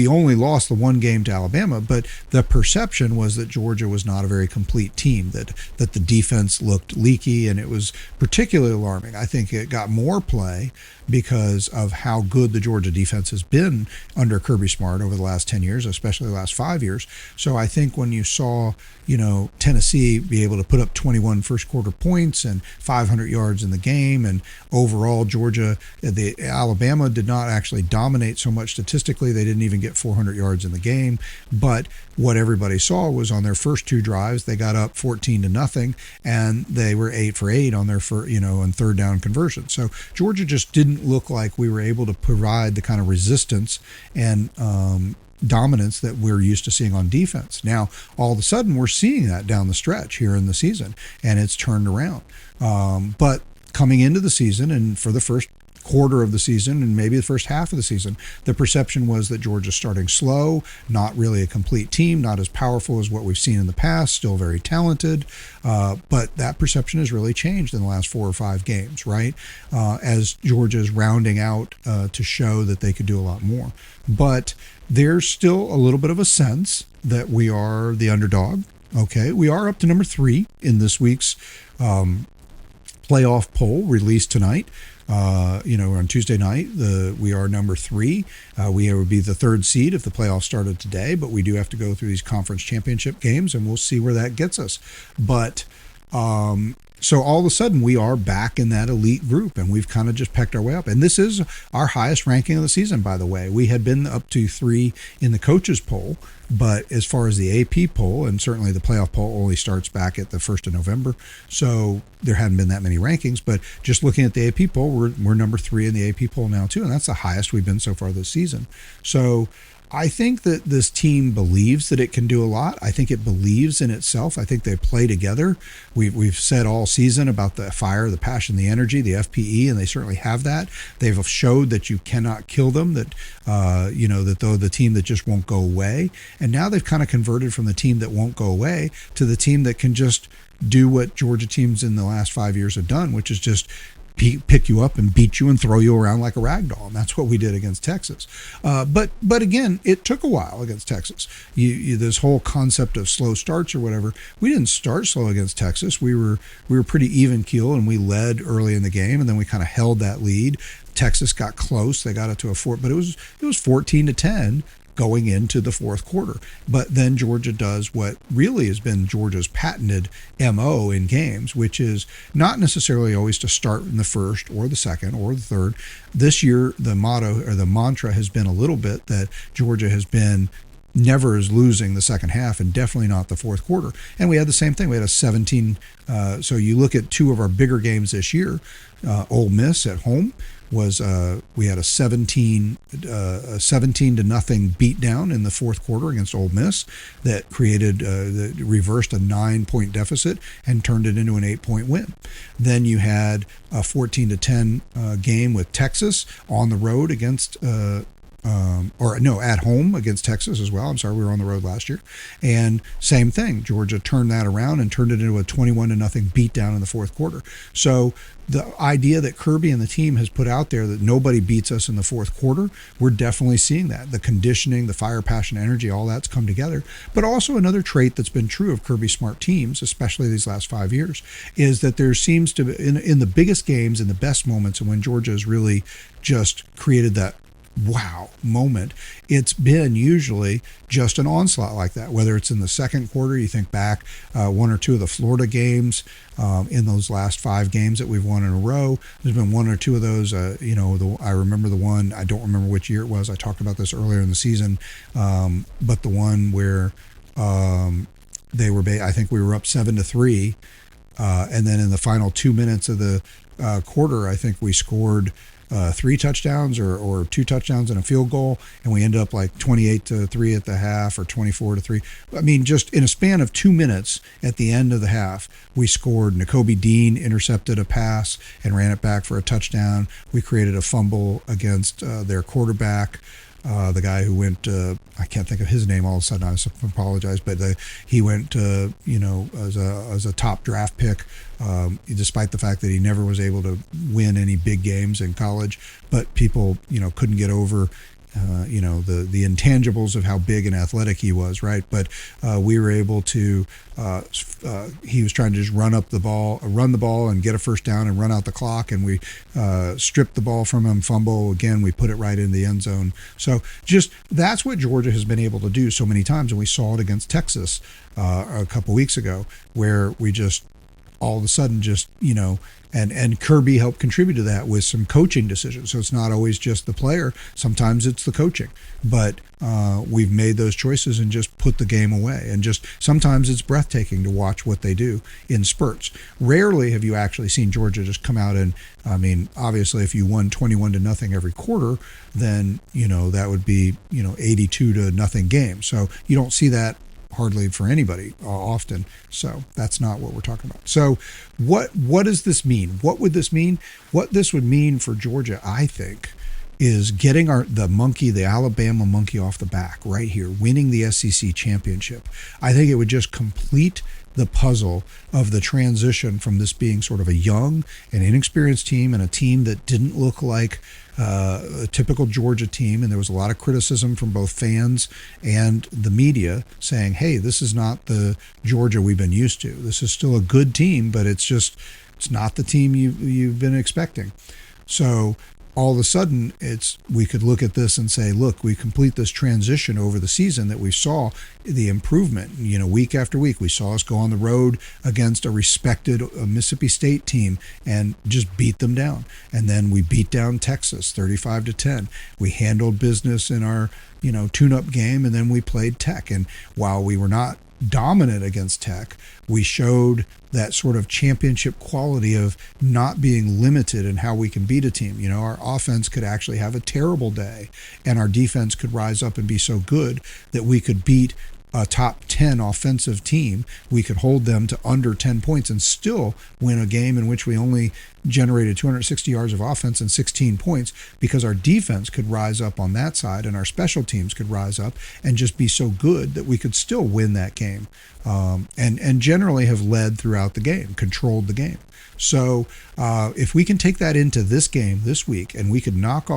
only lost the one game to Alabama, but the perception was that Georgia was not a very complete team, that the defense looked leaky, and it was particularly alarming. I think it got more play because of how good the Georgia defense has been under Kirby Smart over the last 10 years, especially the last 5 years. So I think when you saw, Tennessee be able to put up 21 first quarter points and 500 yards in the game, and overall Alabama did not actually dominate so much statistically. They didn't even get 400 yards in the game, but what everybody saw was on their first 2 drives, they got up 14-0, and they were 8 for 8 on their on third down conversion. So Georgia just didn't look like we were able to provide the kind of resistance and dominance that we're used to seeing on defense. Now, all of a sudden, we're seeing that down the stretch here in the season, and it's turned around. But coming into the season, and for the first quarter of the season and maybe the first half of the season, the perception was that Georgia's starting slow, not really a complete team, not as powerful as what we've seen in the past, still very talented, but that perception has really changed in the last 4 or 5 games, right? As Georgia's rounding out to show that they could do a lot more. But there's still a little bit of a sense that we are the underdog. Okay, we are up to number 3 in this week's playoff poll released tonight. On Tuesday night, we are number 3. We would be the 3rd seed if the playoffs started today, but we do have to go through these conference championship games, and we'll see where that gets us. But so all of a sudden, we are back in that elite group, and we've kind of just pecked our way up. And this is our highest ranking of the season, by the way. We had been up to 3 in the coaches poll, but as far as the AP poll, and certainly the playoff poll only starts back at the 1st of November, so there hadn't been that many rankings. But just looking at the AP poll, we're number 3 in the AP poll now too, and that's the highest we've been so far this season. So I think that this team believes that it can do a lot. I think it believes in itself. I think they play together. We've said all season about the fire, the passion, the energy, the FPE, and they certainly have that. They've showed that you cannot kill them, that that they're the team that just won't go away. And now they've kind of converted from the team that won't go away to the team that can just do what Georgia teams in the last 5 years have done, which is just pick you up and beat you and throw you around like a rag doll. And that's what we did against Texas. But again, it took a while against Texas. This whole concept of slow starts or whatever, we didn't start slow against Texas. We were pretty even keel, and we led early in the game, and then we kind of held that lead. Texas got close. They got it to a 4, but it was 14-10 going into the 4th quarter. But then Georgia does what really has been Georgia's patented MO in games, which is not necessarily always to start in the 1st or the 2nd or the 3rd. This year, the motto or the mantra has been a little bit that Georgia has been never is losing the second half, and definitely not the 4th quarter. And we had the same thing. We had a 17. So you look at 2 of our bigger games this year. Ole Miss at home was we had a 17 to nothing beatdown in the 4th quarter against Ole Miss that reversed a 9-point deficit and turned it into an 8-point win. Then you had a 14-10 game with Texas on the road against at home against Texas as well. I'm sorry, we were on the road last year. And same thing, Georgia turned that around and turned it into a 21-0 beatdown in the 4th quarter. So the idea that Kirby and the team has put out there that nobody beats us in the 4th quarter, we're definitely seeing that. The conditioning, the fire, passion, energy, all that's come together. But also another trait that's been true of Kirby Smart teams, especially these last 5 years, is that there seems to be, in the biggest games, in the best moments, and when Georgia has really just created that wow moment. It's been usually just an onslaught like that, whether it's in the second quarter. You think back one or two of the Florida games, in those last 5 games that we've won in a row. There's been one or two of those. I remember the one, I don't remember which year it was. I talked about this earlier in the season, but the one where I think we were up 7-3, and then in the final 2 minutes of the quarter, I think we scored 3 touchdowns or 2 touchdowns and a field goal, and we ended up like 28-3 at the half or 24-3. I mean, just in a span of 2 minutes at the end of the half, we scored. Nakobe Dean intercepted a pass and ran it back for a touchdown. We created a fumble against their quarterback. The guy who went, I can't think of his name all of a sudden, I apologize, but he went, as a top draft pick, despite the fact that he never was able to win any big games in college. But people, couldn't get over, the intangibles of how big and athletic he was, right? But we were able to, he was trying to just run the ball and get a first down and run out the clock, and we stripped the ball from him, fumble, again, we put it right in the end zone. So just, that's what Georgia has been able to do so many times, and we saw it against Texas a couple weeks ago, where we just, all of a sudden just, and Kirby helped contribute to that with some coaching decisions. So it's not always just the player. Sometimes it's the coaching. But we've made those choices and just put the game away. And just sometimes it's breathtaking to watch what they do in spurts. Rarely have you actually seen Georgia just come out and, obviously if you won 21-0 every quarter, then, that would be, 82-0 game. So you don't see that hardly for anybody often. So that's not what we're talking about. So what does this mean? What would this mean? What this would mean for Georgia, I think, is getting the Alabama monkey off the back right here, winning the SEC championship. I think it would just complete the puzzle of the transition from this being sort of a young and inexperienced team, and a team that didn't look like a typical Georgia team. And there was a lot of criticism from both fans and the media saying, hey, this is not the Georgia we've been used to. This is still a good team, but it's not the team you've been expecting. So all of a sudden, we could look at this and say, look, we complete this transition over the season that we saw the improvement, week after week. We saw us go on the road against a respected Mississippi State team and just beat them down. And then we beat down Texas 35-10. We handled business in our, tune-up game, and then we played Tech. And while we were not dominant against Tech, we showed that sort of championship quality of not being limited in how we can beat a team. Our offense could actually have a terrible day, and our defense could rise up and be so good that we could beat a top 10 offensive team. We could hold them to under 10 points and still win a game in which we only generated 260 yards of offense and 16 points, because our defense could rise up on that side and our special teams could rise up and just be so good that we could still win that game, and generally have led throughout the game, controlled the game. So if we can take that into this game this week, and we could not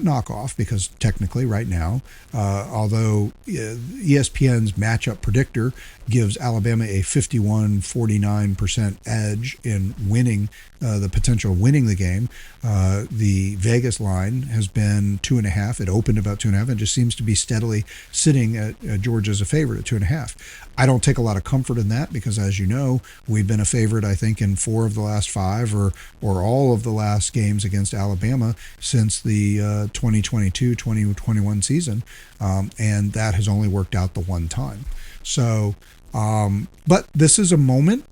knock off, because technically right now, although ESPN's matchup predictor gives Alabama a 51-49% edge in winning, the potential of winning the game, the Vegas line has been 2.5. It opened about 2.5 and just seems to be steadily sitting at Georgia as a favorite at 2.5. I don't take a lot of comfort in that, because as you know, we've been a favorite, I think, in 4 of the last 5 or all of the last games against Alabama since the 2022-2021 season, and that has only worked out the one time. So, but this is a moment.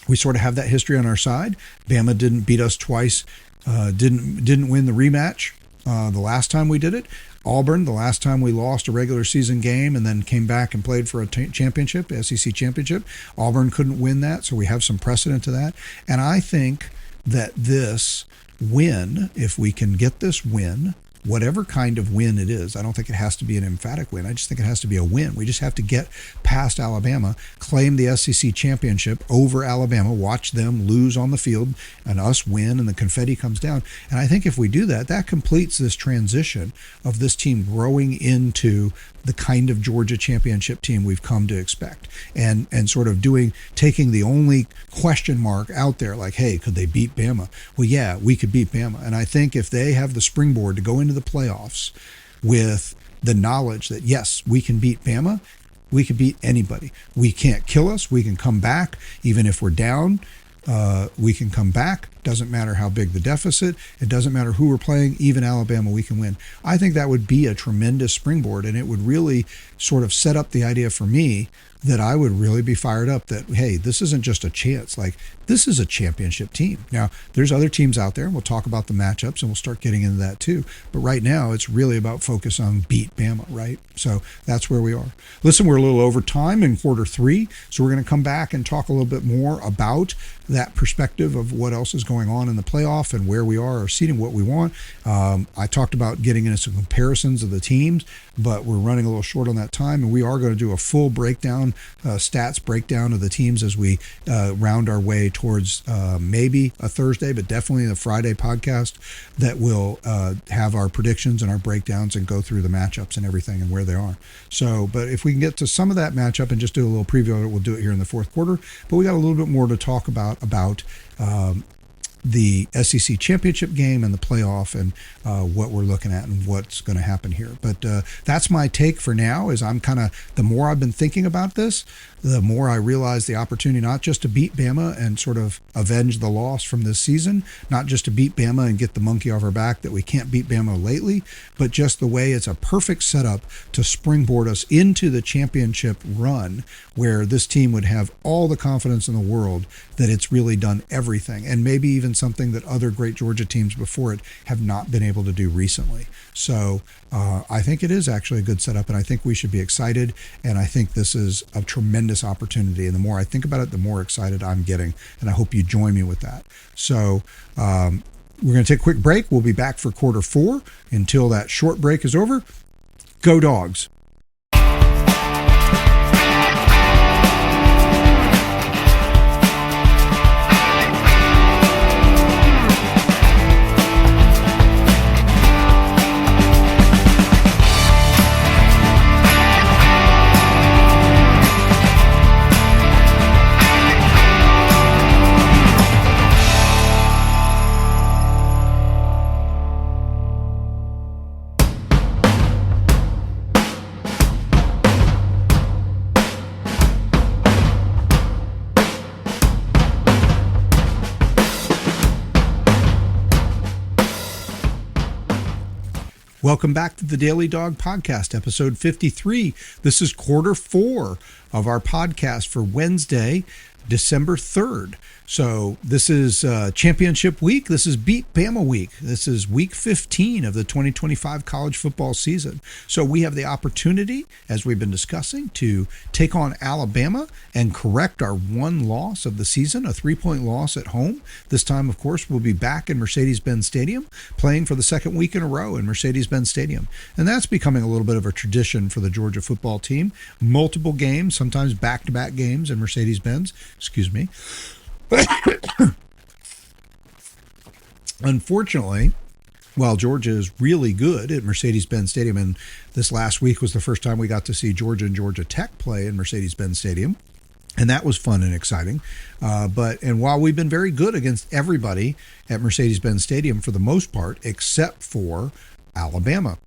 We sort of have that history on our side. Bama didn't beat us twice, didn't win the rematch the last time we did it. Auburn, the last time we lost a regular season game and then came back and played for a championship, SEC championship, Auburn couldn't win that, so we have some precedent to that. And I think that this win, if we can get this win, whatever kind of win it is, I don't think it has to be an emphatic win. I just think it has to be a win. We just have to get past Alabama, claim the SEC championship over Alabama, watch them lose on the field and us win, and the confetti comes down. And I think if we do that, that completes this transition of this team growing into the kind of Georgia championship team we've come to expect, and sort of taking the only question mark out there, like, hey, could they beat Bama? Well, yeah, we could beat Bama. And I think if they have the springboard to go into the playoffs with the knowledge that, yes, we can beat Bama. We can beat anybody. We can't kill us. We can come back. Even if we're down, we can come back. Doesn't matter how big the deficit. It doesn't matter who we're playing. Even Alabama, we can win. I think that would be a tremendous springboard, and it would really sort of set up the idea for me that I would really be fired up that, hey, this isn't just a chance. Like, this is a championship team. Now, there's other teams out there, and we'll talk about the matchups, and we'll start getting into that too. But right now, it's really about focus on beat Bama, right? So that's where we are. Listen, we're a little over time in quarter three, so we're going to come back and talk a little bit more about that perspective of what else is going on in the playoff and where we are, our seeding, what we want. I talked about getting into some comparisons of the teams, but we're running a little short on that time, and we are going to do a full breakdown, stats breakdown of the teams as we round our way towards maybe a Thursday, but definitely a Friday podcast that will have our predictions and our breakdowns and go through the matchups and everything and where they are. So, but if we can get to some of that matchup and just do a little preview of it, we'll do it here in the fourth quarter. But we got a little bit more to talk about the SEC championship game and the playoff and what we're looking at and what's going to happen here. But that's my take for now. Is I'm kind of, the more I've been thinking about this, the more I realize the opportunity not just to beat Bama and sort of avenge the loss from this season, not just to beat Bama and get the monkey off our back that we can't beat Bama lately, but just the way it's a perfect setup to springboard us into the championship run where this team would have all the confidence in the world that it's really done everything, and maybe even something that other great Georgia teams before it have not been able to do recently. So I think it is actually a good setup, and I think we should be excited, and I think this is a tremendous opportunity, and the more I think about it, the more excited I'm getting, and I hope you join me with that. So we're going to take a quick break. We'll be back for quarter four. Until that short break is over, go Dogs. Welcome back to the Daily Dawg Podcast, episode 53. This is quarter four of our podcast for Wednesday, December 3rd. So this is championship week. This is Beat Bama week. This is week 15 of the 2025 college football season. So we have the opportunity, as we've been discussing, to take on Alabama and correct our one loss of the season, a 3-point loss at home. This time, of course, we'll be back in Mercedes-Benz Stadium, playing for the second week in a row in Mercedes-Benz Stadium. And that's becoming a little bit of a tradition for the Georgia football team. Multiple games, sometimes back-to-back games in Mercedes-Benz. Excuse me. Unfortunately, while Georgia is really good at Mercedes-Benz Stadium, and this last week was the first time we got to see Georgia and Georgia Tech play in Mercedes-Benz Stadium, and that was fun and exciting. And while we've been very good against everybody at Mercedes-Benz Stadium for the most part, except for Alabama.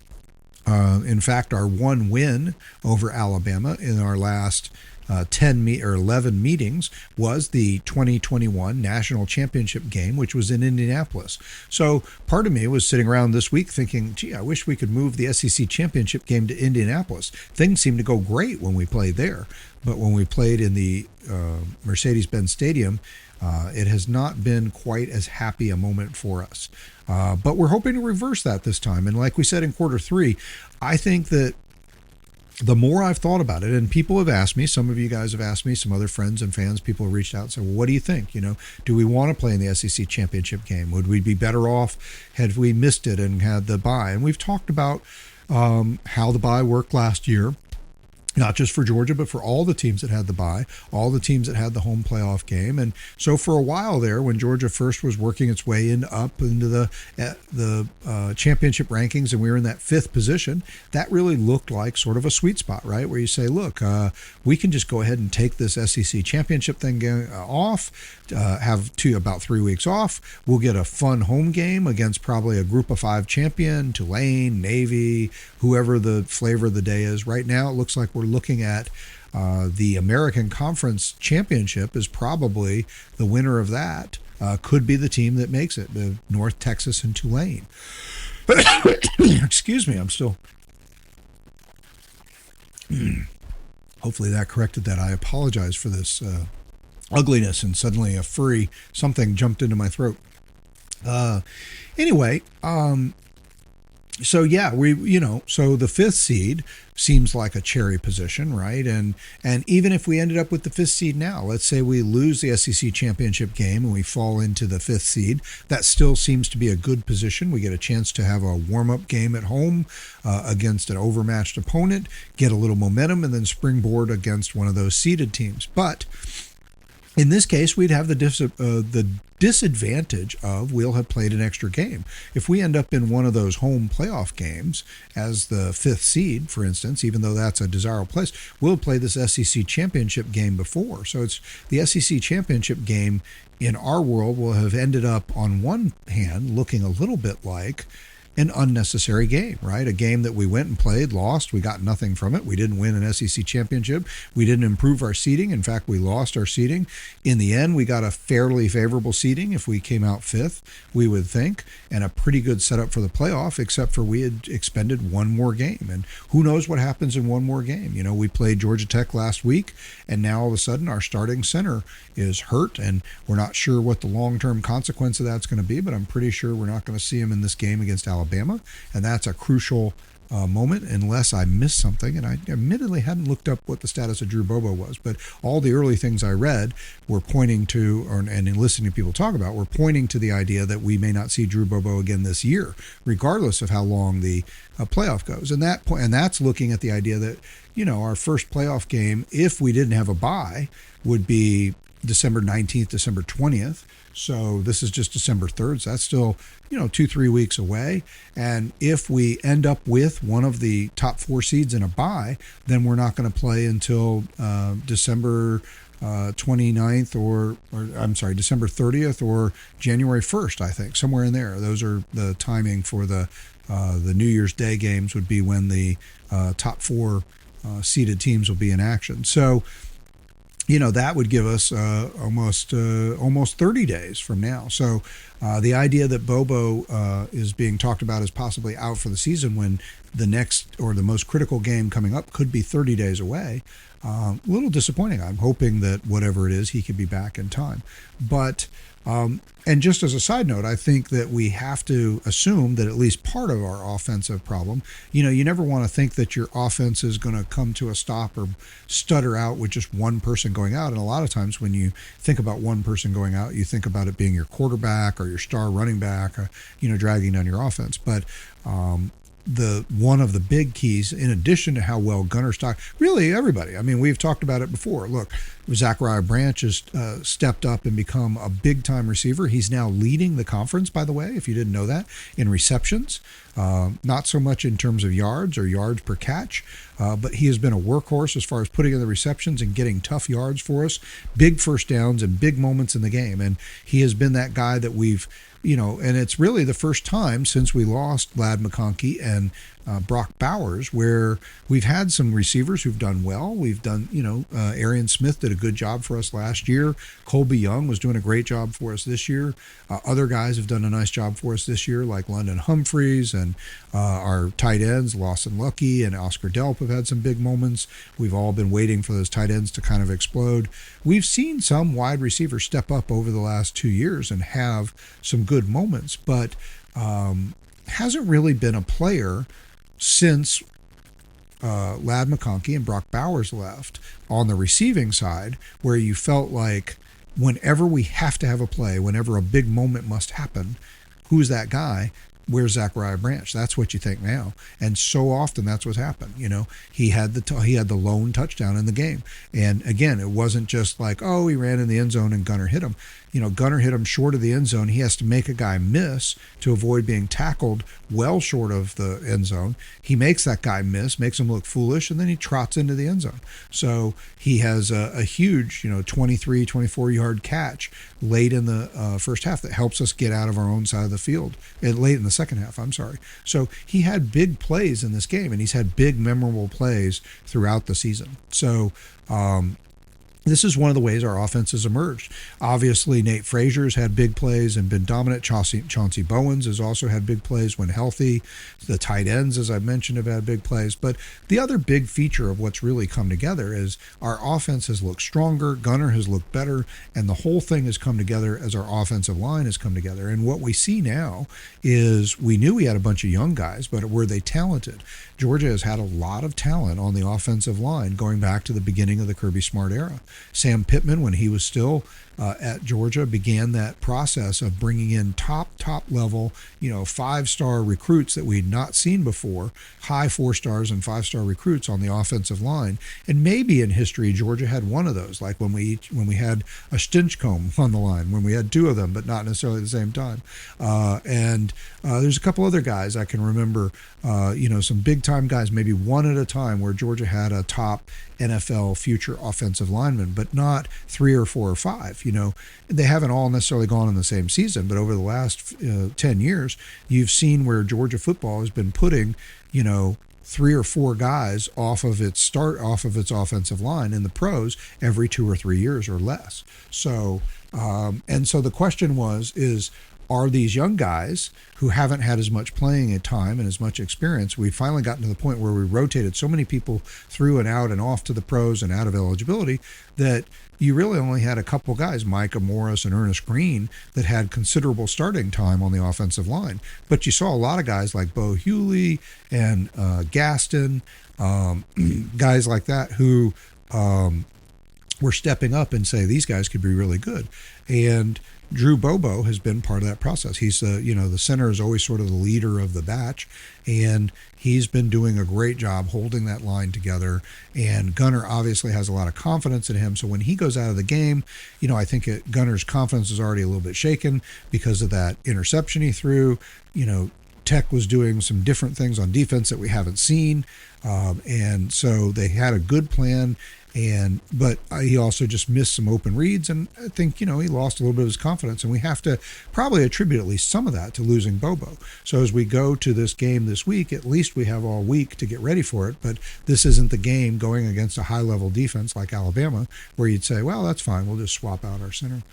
In fact, our one win over Alabama in our last 11 meetings was the 2021 National Championship game, which was in Indianapolis. So part of me was sitting around this week thinking, gee, I wish we could move the SEC Championship game to Indianapolis. Things seemed to go great when we played there, but when we played in the Mercedes-Benz Stadium, it has not been quite as happy a moment for us. But we're hoping to reverse that this time. And like we said in quarter three, I think that the more I've thought about it, and people have asked me, some of you guys have asked me, some other friends and fans, people have reached out and said, well, what do you think? You know, do we want to play in the SEC championship game? Would we be better off had we missed it and had the bye? And we've talked about how the bye worked last year. not just for Georgia, but for all the teams that had the bye, all the teams that had the home playoff game. And so for a while there, when Georgia first was working its way in up into the championship rankings, and we were in that fifth position, that really looked like sort of a sweet spot, right? Where you say, look, we can just go ahead and take this SEC championship thing off, have about 3 weeks off. We'll get a fun home game against probably a group of 5 champion, Tulane, Navy, whoever the flavor of the day is. Right now, it looks like we're looking at the American Conference Championship is probably the winner of that. Could be the team that makes it, the North Texas and Tulane. Excuse me, I'm still... Hopefully that corrected that. I apologize for this ugliness, and suddenly a furry something jumped into my throat. Anyway, so yeah, so the fifth seed seems like a cherry position, right? And even if we ended up with the fifth seed now, let's say we lose the SEC championship game and we fall into the fifth seed, that still seems to be a good position. We get a chance to have a warm-up game at home against an overmatched opponent, get a little momentum, and then springboard against one of those seeded teams. But in this case, we'd have the disadvantage of we'll have played an extra game. If we end up in one of those home playoff games as the fifth seed, for instance, even though that's a desirable place, we'll play this SEC championship game before. So it's the SEC championship game in our world will have ended up on one hand looking a little bit like an unnecessary game, right? A game that we went and played, lost, we got nothing from it. We didn't win an SEC championship. We didn't improve our seeding. In fact, we lost our seeding. In the end, we got a fairly favorable seeding if we came out fifth, we would think, and a pretty good setup for the playoff, except for we had expended one more game. And who knows what happens in one more game? You know, we played Georgia Tech last week, and now all of a sudden our starting center is hurt, and we're not sure what the long-term consequence of that's going to be, but I'm pretty sure we're not going to see him in this game against Alabama, and that's a crucial moment unless I missed something. And I admittedly hadn't looked up what the status of Drew Bobo was, but all the early things I read were pointing to, and in listening to people talk about, were pointing to the idea that we may not see Drew Bobo again this year, regardless of how long the playoff goes. And that's looking at the idea that, you know, our first playoff game, if we didn't have a bye, would be December 19th, December 20th. So this is just December 3rd. So that's still, 2-3 weeks away. And if we end up with one of the top 4 seeds in a bye, then we're not going to play until December 29th December 30th or January 1st, I think, somewhere in there. Those are the timing for the New Year's Day games would be when the top 4 seeded teams will be in action. So, that would give us almost 30 days from now. So the idea that Bobo is being talked about as possibly out for the season when the next or the most critical game coming up could be 30 days away, a little disappointing. I'm hoping that whatever it is, he could be back in time. But and just as a side note, I think that we have to assume that at least part of our offensive problem, you never want to think that your offense is going to come to a stop or stutter out with just one person going out. And a lot of times when you think about one person going out, you think about it being your quarterback or your star running back, dragging down your offense. But one of the big keys, in addition to how well Gunnar Stock, really everybody, I mean, we've talked about it before. Look, Zachariah Branch has stepped up and become a big-time receiver. He's now leading the conference, by the way, if you didn't know that, in receptions. Not so much in terms of yards or yards per catch, but he has been a workhorse as far as putting in the receptions and getting tough yards for us, big first downs and big moments in the game. And he has been that guy that we've, and it's really the first time since we lost Ladd McConkey and Brock Bowers where we've had some receivers who've done well. We've done, Arian Smith did a good job for us last year. Colby Young was doing a great job for us this year. Other guys have done a nice job for us this year, like London Humphreys, and our tight ends, Lawson Lucky and Oscar Delp have had some big moments. We've all been waiting for those tight ends to kind of explode. We've seen some wide receivers step up over the last 2 years and have some good moments, but hasn't really been a player since Ladd McConkey and Brock Bowers left on the receiving side, where you felt like whenever we have to have a play, whenever a big moment must happen, who's that guy? where's Zachariah Branch? That's what you think now. And so often that's what's happened. He had the lone touchdown in the game. And again, it wasn't just like, oh, he ran in the end zone and Gunner hit him. Gunner hit him short of the end zone. He has to make a guy miss to avoid being tackled well short of the end zone. He makes that guy miss, makes him look foolish, and then he trots into the end zone. So he has a huge, 23, 24-yard catch late in the first half that helps us get out of our own side of the field. Late in the second half, I'm sorry. So he had big plays in this game, and he's had big, memorable plays throughout the season. So, this is one of the ways our offense has emerged. Obviously, Nate Frazier's had big plays and been dominant. Chauncey Bowens has also had big plays when healthy. The tight ends, as I mentioned, have had big plays. But the other big feature of what's really come together is our offense has looked stronger, Gunner has looked better, and the whole thing has come together as our offensive line has come together. And what we see now is we knew we had a bunch of young guys, but were they talented? Georgia has had a lot of talent on the offensive line going back to the beginning of the Kirby Smart era. Sam Pittman, when he was still at Georgia, began that process of bringing in top level, 5-star recruits that we'd not seen before, high 4-stars and 5-star recruits on the offensive line. And maybe in history, Georgia had one of those, like when we had a Stinchcomb on the line, when we had two of them, but not necessarily at the same time. And there's a couple other guys I can remember, some big time guys, maybe one at a time, where Georgia had a top NFL future offensive lineman, but not 3 or 4 or 5. They haven't all necessarily gone in the same season, but over the last 10 years, you've seen where Georgia football has been putting, 3 or 4 guys off of its offensive line in the pros every 2 or 3 years or less. So, so the question is, are these young guys who haven't had as much playing time and as much experience? We've finally gotten to the point where we rotated so many people through and out and off to the pros and out of eligibility that you really only had a couple guys, Micah Morris and Ernest Green, that had considerable starting time on the offensive line. But you saw a lot of guys like Bo Hewley and Gaston, guys like that who were stepping up and say these guys could be really good. And Drew Bobo has been part of that process. He's the center is always sort of the leader of the batch, and he's been doing a great job holding that line together. And Gunner obviously has a lot of confidence in him. So when he goes out of the game, I think Gunner's confidence is already a little bit shaken because of that interception he threw. Tech was doing some different things on defense that we haven't seen. And so they had a good plan. But he also just missed some open reads, and I think, he lost a little bit of his confidence, and we have to probably attribute at least some of that to losing Bobo. So as we go to this game this week, at least we have all week to get ready for it, but this isn't the game going against a high-level defense like Alabama where you'd say, well, that's fine, we'll just swap out our center.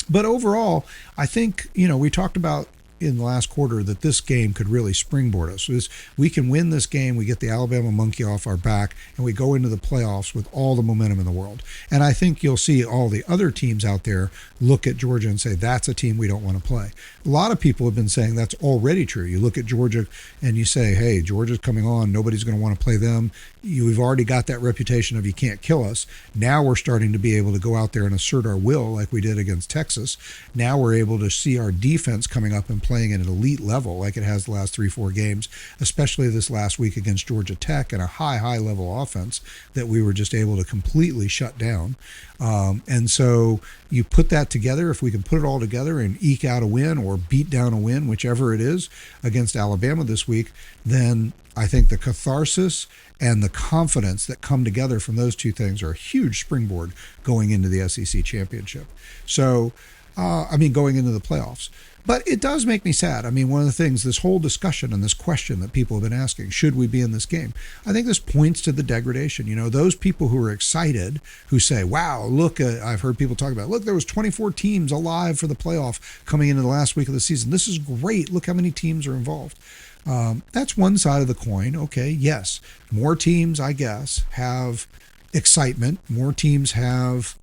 But overall, I think, we talked about in the last quarter that this game could really springboard us. We can win this game, we get the Alabama monkey off our back, and we go into the playoffs with all the momentum in the world. And I think you'll see all the other teams out there look at Georgia and say, that's a team we don't want to play. A lot of people have been saying that's already true. You look at Georgia and you say, hey, Georgia's coming on, nobody's going to want to play them. We've already got that reputation of you can't kill us. Now we're starting to be able to go out there and assert our will like we did against Texas. Now we're able to see our defense coming up and playing at an elite level like it has the last 3-4 games, especially this last week against Georgia Tech, and a high level offense that we were just able to completely shut down. And so you put that together, if we can put it all together and eke out a win or beat down a win, whichever it is, against Alabama this week, then I think the catharsis and the confidence that come together from those two things are a huge springboard going into the SEC championship. So, going into the playoffs. But it does make me sad. One of the things, this whole discussion and this question that people have been asking, should we be in this game? I think this points to the degradation. Those people who are excited, who say, wow, look, I've heard people talk about, look, there was 24 teams alive for the playoff coming into the last week of the season. This is great. Look how many teams are involved. That's one side of the coin. Okay, yes, more teams, I guess, have excitement. More teams have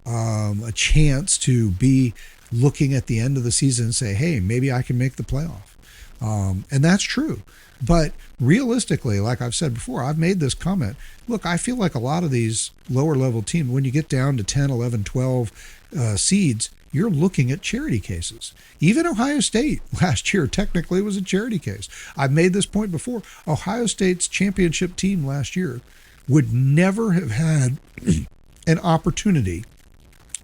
a chance to be looking at the end of the season and say, hey, maybe I can make the playoff. And that's true. But realistically, like I've said before, I've made this comment. Look, I feel like a lot of these lower level teams, when you get down to 10, 11, 12 seeds, you're looking at charity cases. Even Ohio State last year technically was a charity case. I've made this point before. Ohio State's championship team last year would never have had an opportunity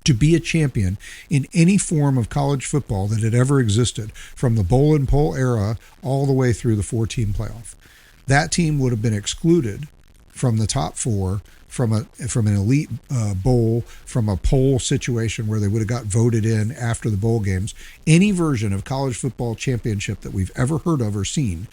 to be a champion in any form of college football that had ever existed, from the bowl and poll era all the way through the 4-team playoff. That team would have been excluded from the top four, from an elite bowl, from a poll situation where they would have got voted in after the bowl games. Any version of college football championship that we've ever heard of or seen,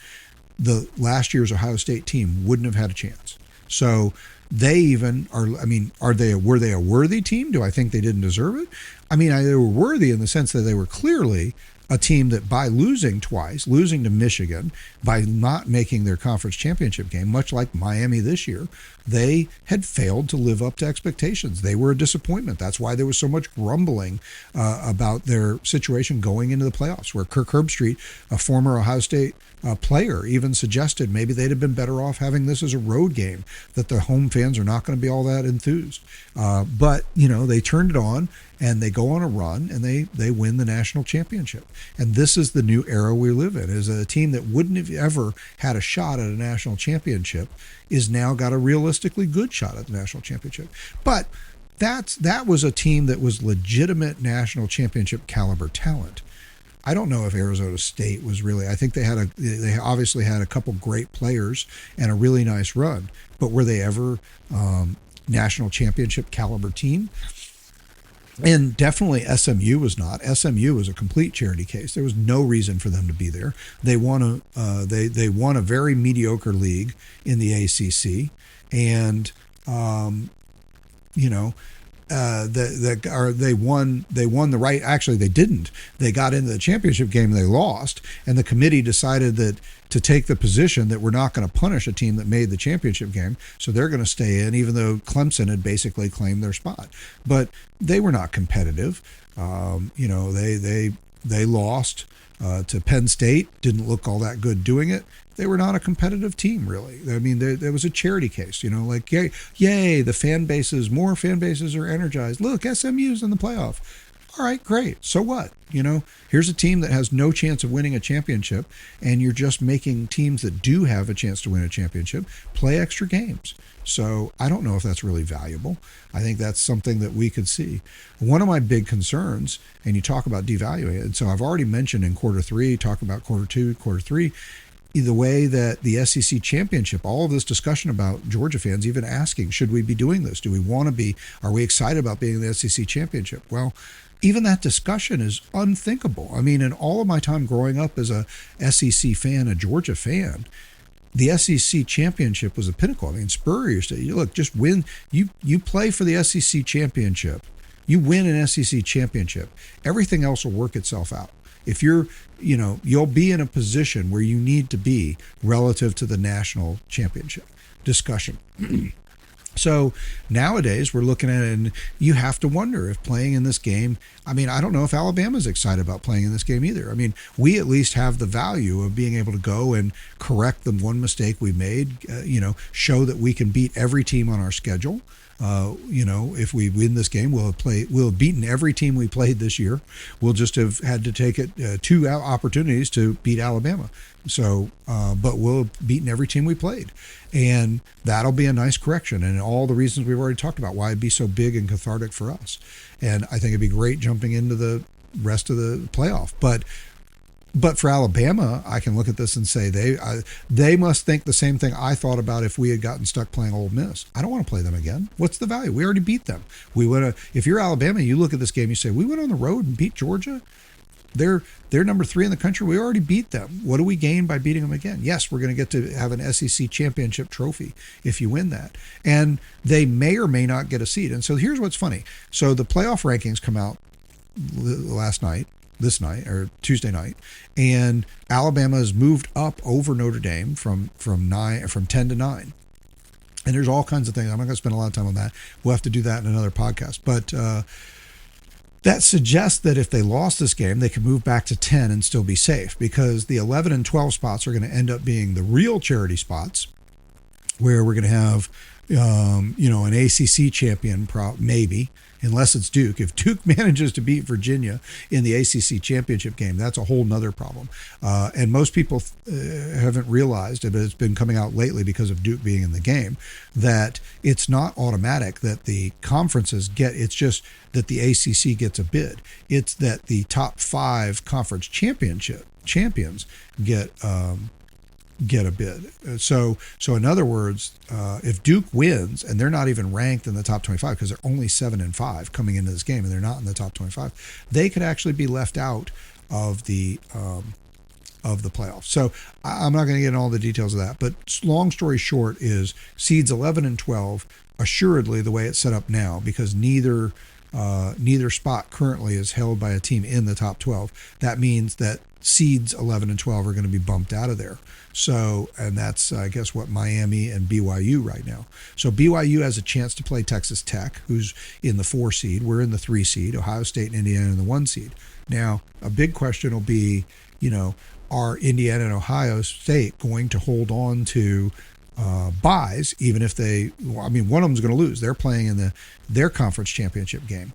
the last year's Ohio State team wouldn't have had a chance. So they even are, were they a worthy team? Do I think they didn't deserve it? They were worthy in the sense that they were clearly a team that, by losing twice, losing to Michigan, by not making their conference championship game, much like Miami this year, they had failed to live up to expectations. They were a disappointment. That's why there was so much grumbling about their situation going into the playoffs, where Kirk Herbstreit, a former Ohio State player, even suggested maybe they'd have been better off having this as a road game, that the home fans are not going to be all that enthused. But they turned it on, and they go on a run, and they win the national championship. And this is the new era we live in, is a team that wouldn't have ever had a shot at a national championship is now got a realistically good shot at the national championship. But that was a team that was legitimate national championship caliber talent. I don't know if Arizona State was really, I think they obviously had a couple great players and a really nice run, but were they ever national championship caliber team? And definitely SMU was not. SMU was a complete charity case. There was no reason for them to be there. They won a very mediocre league in the ACC, and they won the right. Actually, they didn't. They got into the championship game and they lost, and the committee decided that to take the position that we're not going to punish a team that made the championship game, so they're going to stay in, even though Clemson had basically claimed their spot. But they were not competitive. They lost to Penn State. Didn't look all that good doing it. They were not a competitive team, really. There was a charity case, like, yay, more fan bases are energized. Look, SMU's in the playoff. All right, great. So what? Here's a team that has no chance of winning a championship, and you're just making teams that do have a chance to win a championship play extra games. So I don't know if that's really valuable. I think that's something that we could see. One of my big concerns, and you talk about devaluing it, and so I've already mentioned in quarter three, talk about quarter two, quarter three, the way that the SEC championship, all of this discussion about Georgia fans even asking, should we be doing this? Do we want to be? Are we excited about being in the SEC championship? Well, even that discussion is unthinkable. In all of my time growing up as a SEC fan, a Georgia fan, the SEC championship was a pinnacle. Spurrier used to, look, just win. You play for the SEC championship. You win an SEC championship. Everything else will work itself out. If you'll be in a position where you need to be relative to the national championship discussion. So nowadays we're looking at it, and you have to wonder if playing in this game, I don't know if Alabama's excited about playing in this game either. We at least have the value of being able to go and correct the one mistake we made, show that we can beat every team on our schedule. If we win this game, we'll have beaten every team we played this year. We'll just have had to take it 2 opportunities to beat Alabama. So, but we'll have beaten every team we played, and that'll be a nice correction. And all the reasons we've already talked about why it'd be so big and cathartic for us. And I think it'd be great jumping into the rest of the playoff. But for Alabama, I can look at this and say they must think the same thing I thought about if we had gotten stuck playing Ole Miss. I don't want to play them again. What's the value? We already beat them. If you're Alabama, you look at this game, you say, we went on the road and beat Georgia. They're number 3 in the country. We already beat them. What do we gain by beating them again? Yes, we're going to get to have an SEC championship trophy if you win that. And they may or may not get a seed. And so here's what's funny. So the playoff rankings come out this night or Tuesday night, and Alabama has moved up over Notre Dame from 10 to 9. And there's all kinds of things. I'm not going to spend a lot of time on that. We'll have to do that in another podcast. But that suggests that if they lost this game, they could move back to 10 and still be safe, because the 11 and 12 spots are going to end up being the real charity spots, where we're going to have an ACC champion, maybe, unless it's Duke. If Duke manages to beat Virginia in the ACC championship game, that's a whole nother problem. And most people haven't realized, but it's been coming out lately because of Duke being in the game, that it's not automatic that the conferences it's just that the ACC gets a bid. It's that the top 5 conference champions get a bid. So in other words, if Duke wins and they're not even ranked in the top 25 because they're only 7-5 coming into this game and they're not in the top 25, they could actually be left out of the playoffs. So I'm not going to get into all the details of that, but long story short is seeds 11 and 12, assuredly the way it's set up now, because neither spot currently is held by a team in the top 12. That means that seeds 11 and 12 are going to be bumped out of there. So, and that's, I guess, what Miami and BYU right now. So BYU has a chance to play Texas Tech, who's in the 4 seed. We're in the 3 seed. Ohio State and Indiana in the 1 seed. Now, a big question will be, are Indiana and Ohio State going to hold on to buys, even if one of them's going to lose. They're playing in their conference championship game.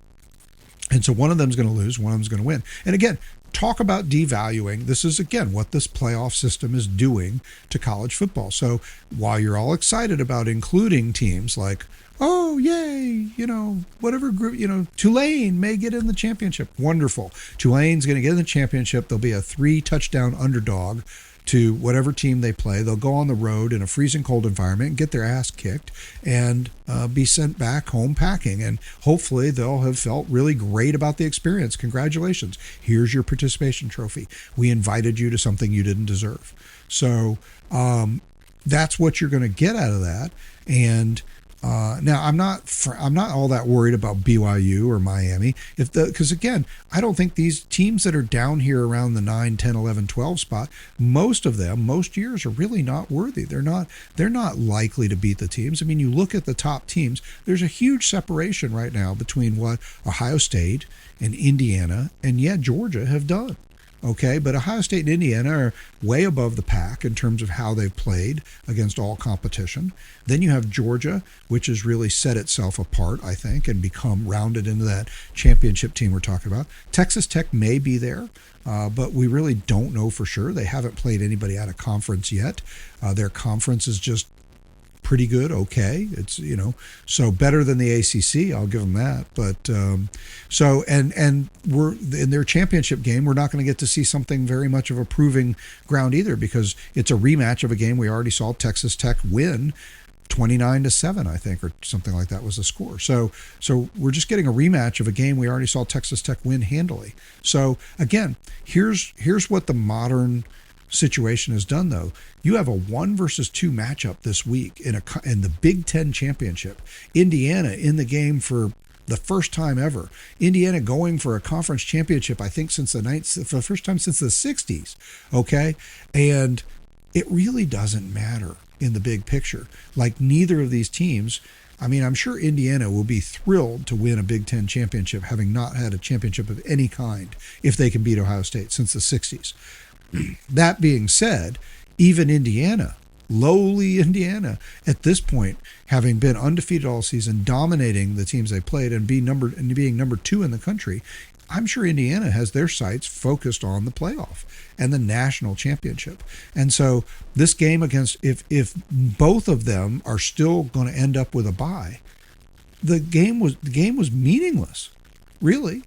And so one of them's going to lose, one of them's going to win. And again, talk about devaluing. This is, again, what this playoff system is doing to college football. So while you're all excited about including teams like, oh, yay, whatever group, Tulane may get in the championship. Wonderful. Tulane's going to get in the championship. There'll be a 3-touchdown underdog to whatever team they play. They'll go on the road in a freezing cold environment and get their ass kicked and be sent back home packing. And hopefully they'll have felt really great about the experience. Congratulations. Here's your participation trophy. We invited you to something you didn't deserve. So that's what you're going to get out of that. And now I'm not all that worried about BYU or Miami because again, I don't think these teams that are down here around the 9, 10, 11, 12 spot, most of them, most years are really not worthy. They're not likely to beat the teams. I mean, you look at the top teams, there's a huge separation right now between what Ohio State and Indiana and Georgia have done. Okay, but Ohio State and Indiana are way above the pack in terms of how they've played against all competition. Then you have Georgia, which has really set itself apart, I think, and become rounded into that championship team we're talking about. Texas Tech may be there, but we really don't know for sure. They haven't played anybody out of conference yet. Their conference is just pretty good. Okay. It's, so better than the ACC. I'll give them that. But, and we're in their championship game. We're not going to get to see something very much of a proving ground either, because it's a rematch of a game we already saw Texas Tech win 29-7, I think, or something like that was the score. So we're just getting a rematch of a game we already saw Texas Tech win handily. So again, here's what the modern situation is done, though. You have a 1 versus 2 matchup this week in the Big Ten championship. Indiana in the game for the first time ever. Indiana going for a conference championship, I think, for the first time since the 60s. Okay, and it really doesn't matter in the big picture. Like, neither of these teams. I mean, I'm sure Indiana will be thrilled to win a Big Ten championship, having not had a championship of any kind, if they can beat Ohio State since the 60s. That being said, even Indiana, lowly Indiana, at this point, having been undefeated all season, dominating the teams they played and being number 2 in the country, I'm sure Indiana has their sights focused on the playoff and the national championship. And so this game against, if both of them are still going to end up with a bye, the game was meaningless, really.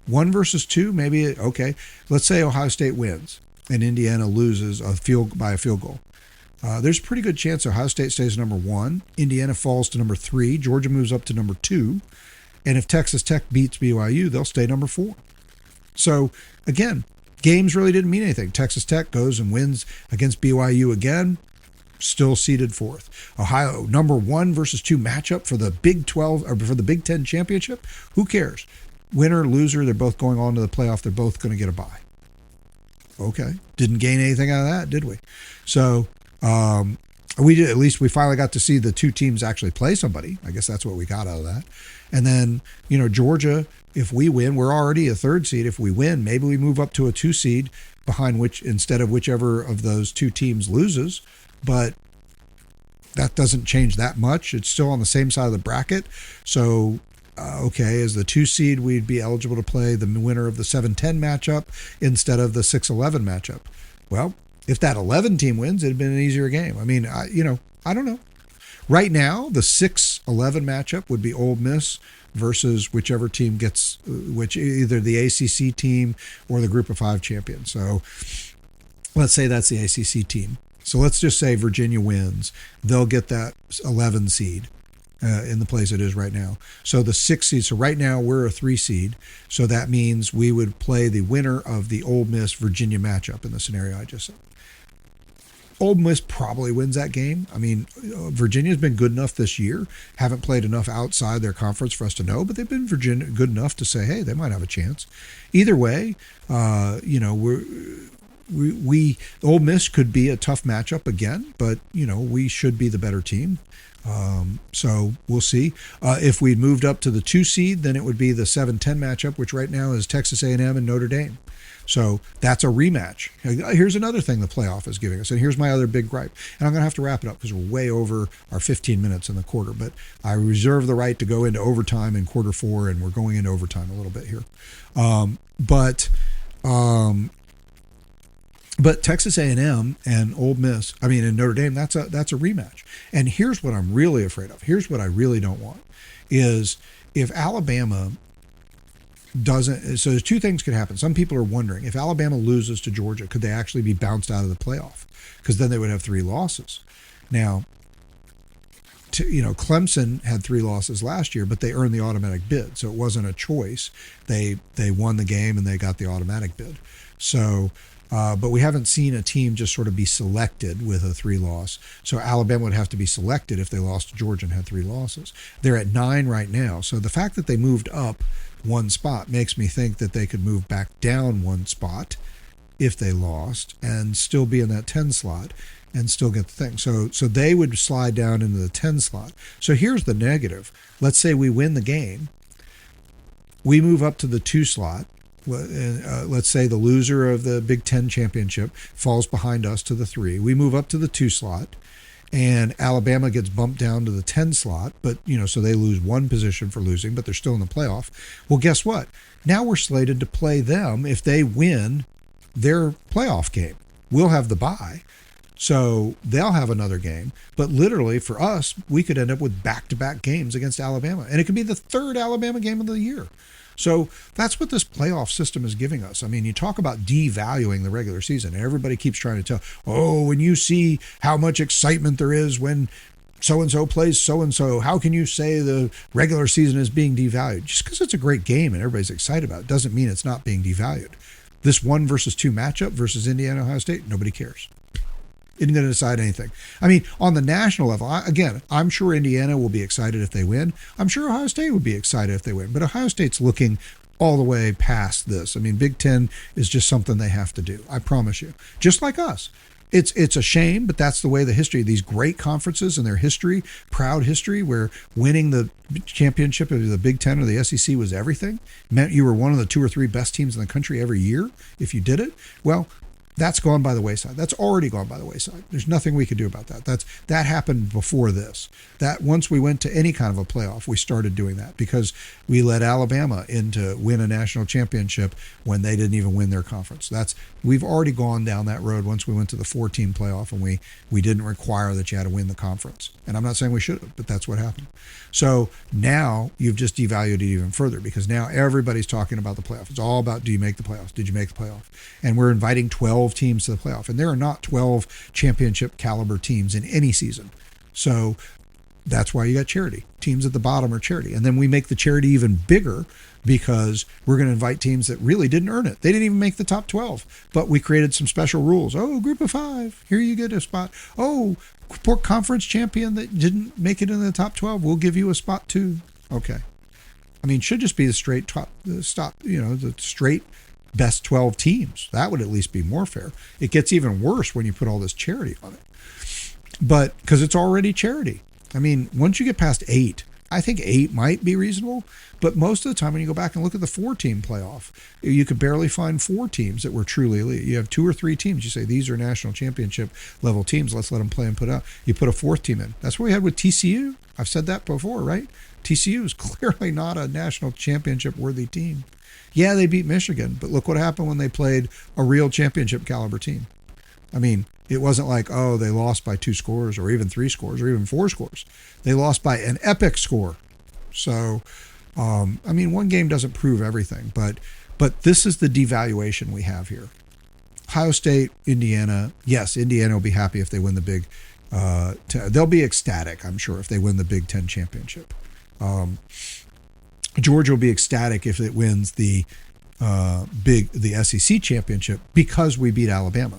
1 versus 2, maybe, okay. Let's say Ohio State wins and Indiana loses by a field goal. There's a pretty good chance Ohio State stays number 1, Indiana falls to number 3, Georgia moves up to number 2, and if Texas Tech beats BYU, they'll stay number 4. So again, games really didn't mean anything. Texas Tech goes and wins against BYU again, still seeded 4th. Ohio, number 1 versus 2 matchup for the Big 12 or for the Big Ten championship. Who cares? Winner, loser, they're both going on to the playoff. They're both going to get a bye. Okay. Didn't gain anything out of that, did we? So we did. At least we finally got to see the 2 teams actually play somebody. I guess that's what we got out of that. And then, Georgia, if we win, we're already a 3rd seed. If we win, maybe we move up to a 2 seed instead of whichever of those 2 teams loses. But that doesn't change that much. It's still on the same side of the bracket. So, okay, as the 2 seed, we'd be eligible to play the winner of the 7-10 matchup instead of the 6-11 matchup. Well, if that 11 team wins, it'd been an easier game. I mean, I don't know. Right now, the 6-11 matchup would be Ole Miss versus whichever team gets, either the ACC team or the Group of 5 champion. So let's say that's the ACC team. So let's just say Virginia wins. They'll get that 11 seed in the place it is right now. So the 6 seed. So right now we're a 3 seed. So that means we would play the winner of the Ole Miss Virginia matchup in the scenario I just said. Ole Miss probably wins that game. I mean, Virginia's been good enough this year. Haven't played enough outside their conference for us to know, but they've been good enough to say, hey, they might have a chance. Either way, we Ole Miss could be a tough matchup again, but we should be the better team. So we'll see. If we moved up to the 2 seed, then it would be the 7-10 matchup, which right now is Texas A&M and Notre Dame. So that's a rematch. Here's another thing the playoff is giving us, and here's my other big gripe. And I'm going to have to wrap it up because we're way over our 15 minutes in the quarter, but I reserve the right to go into overtime in quarter 4, and we're going into overtime a little bit here. But Texas A&M and Ole Miss, and Notre Dame, that's a rematch. And here's what I'm really afraid of. Here's what I really don't want is if Alabama doesn't. So there's 2 things could happen. Some people are wondering if Alabama loses to Georgia, could they actually be bounced out of the playoff? Because then they would have 3 losses. Now, Clemson had 3 losses last year, but they earned the automatic bid, so it wasn't a choice. They won the game and they got the automatic bid. So. But we haven't seen a team just sort of be selected with a 3 loss. So Alabama would have to be selected if they lost to Georgia and had 3 losses. They're at 9 right now. So the fact that they moved up 1 spot makes me think that they could move back down 1 spot if they lost and still be in that 10 slot and still get the thing. So they would slide down into the 10 slot. So here's the negative. Let's say we win the game. We move up to the 2 slot. Let's say the loser of the Big Ten championship falls behind us to the 3. We move up to the 2 slot, and Alabama gets bumped down to the 10 slot, but, so they lose 1 position for losing, but they're still in the playoff. Well, guess what? Now we're slated to play them if they win their playoff game. We'll have the bye, so they'll have another game. But literally, for us, we could end up with back-to-back games against Alabama, and it could be the 3rd Alabama game of the year. So that's what this playoff system is giving us. I mean, you talk about devaluing the regular season, and everybody keeps trying to tell, when you see how much excitement there is when so-and-so plays so-and-so, how can you say the regular season is being devalued? Just because it's a great game and everybody's excited about it doesn't mean it's not being devalued. This 1 versus 2 matchup versus Indiana, Ohio State, nobody cares. Isn't going to decide anything. I mean, on the national level, I'm sure Indiana will be excited if they win. I'm sure Ohio State would be excited if they win. But Ohio State's looking all the way past this. I mean, Big Ten is just something they have to do. I promise you. Just like us. It's a shame, but that's the way the history of these great conferences and their history, proud history, where winning the championship of the Big Ten or the SEC was everything, meant you were one of the 2 or 3 best teams in the country every year if you did it. Well, that's gone by the wayside. That's already gone by the wayside. There's nothing we could do about that. That happened before this. That once we went to any kind of a playoff, we started doing that because we let Alabama in to win a national championship when they didn't even win their conference. We've already gone down that road once we went to the 4-team playoff and we didn't require that you had to win the conference. And I'm not saying we should have, but that's what happened. So now you've just devalued it even further because now everybody's talking about the playoff. It's all about, do you make the playoffs? Did you make the playoff? And we're inviting 12 teams to the playoff. And there are not 12 championship caliber teams in any season. So that's why you got charity. Teams at the bottom are charity. And then we make the charity even bigger because we're going to invite teams that really didn't earn it. They didn't even make the top 12, but we created some special rules. Group of 5, here you get a spot. Poor conference champion that didn't make it in the top 12, we'll give you a spot too. Okay. I mean, it should just be the straight the straight best 12 teams. That would at least be more fair. It gets even worse when you put all this charity on it. But because it's already charity. I mean, once you get past 8, I think 8 might be reasonable, but most of the time when you go back and look at the 4-team playoff, you could barely find 4 teams that were truly elite. You have 2 or 3 teams. You say, these are national championship level teams. Let's let them play and put out. You put a 4th team in. That's what we had with TCU. I've said that before, right? TCU is clearly not a national championship worthy team. Yeah, they beat Michigan, but look what happened when they played a real championship caliber team. I mean, it wasn't like, oh, they lost by 2 scores or even 3 scores or even 4 scores. They lost by an epic score. So, I mean, one game doesn't prove everything, but this is the devaluation we have here. Ohio State, Indiana. Yes, Indiana will be happy if they win the Big. They'll be ecstatic, I'm sure, if they win the Big Ten championship. Georgia will be ecstatic if it wins the SEC championship because we beat Alabama.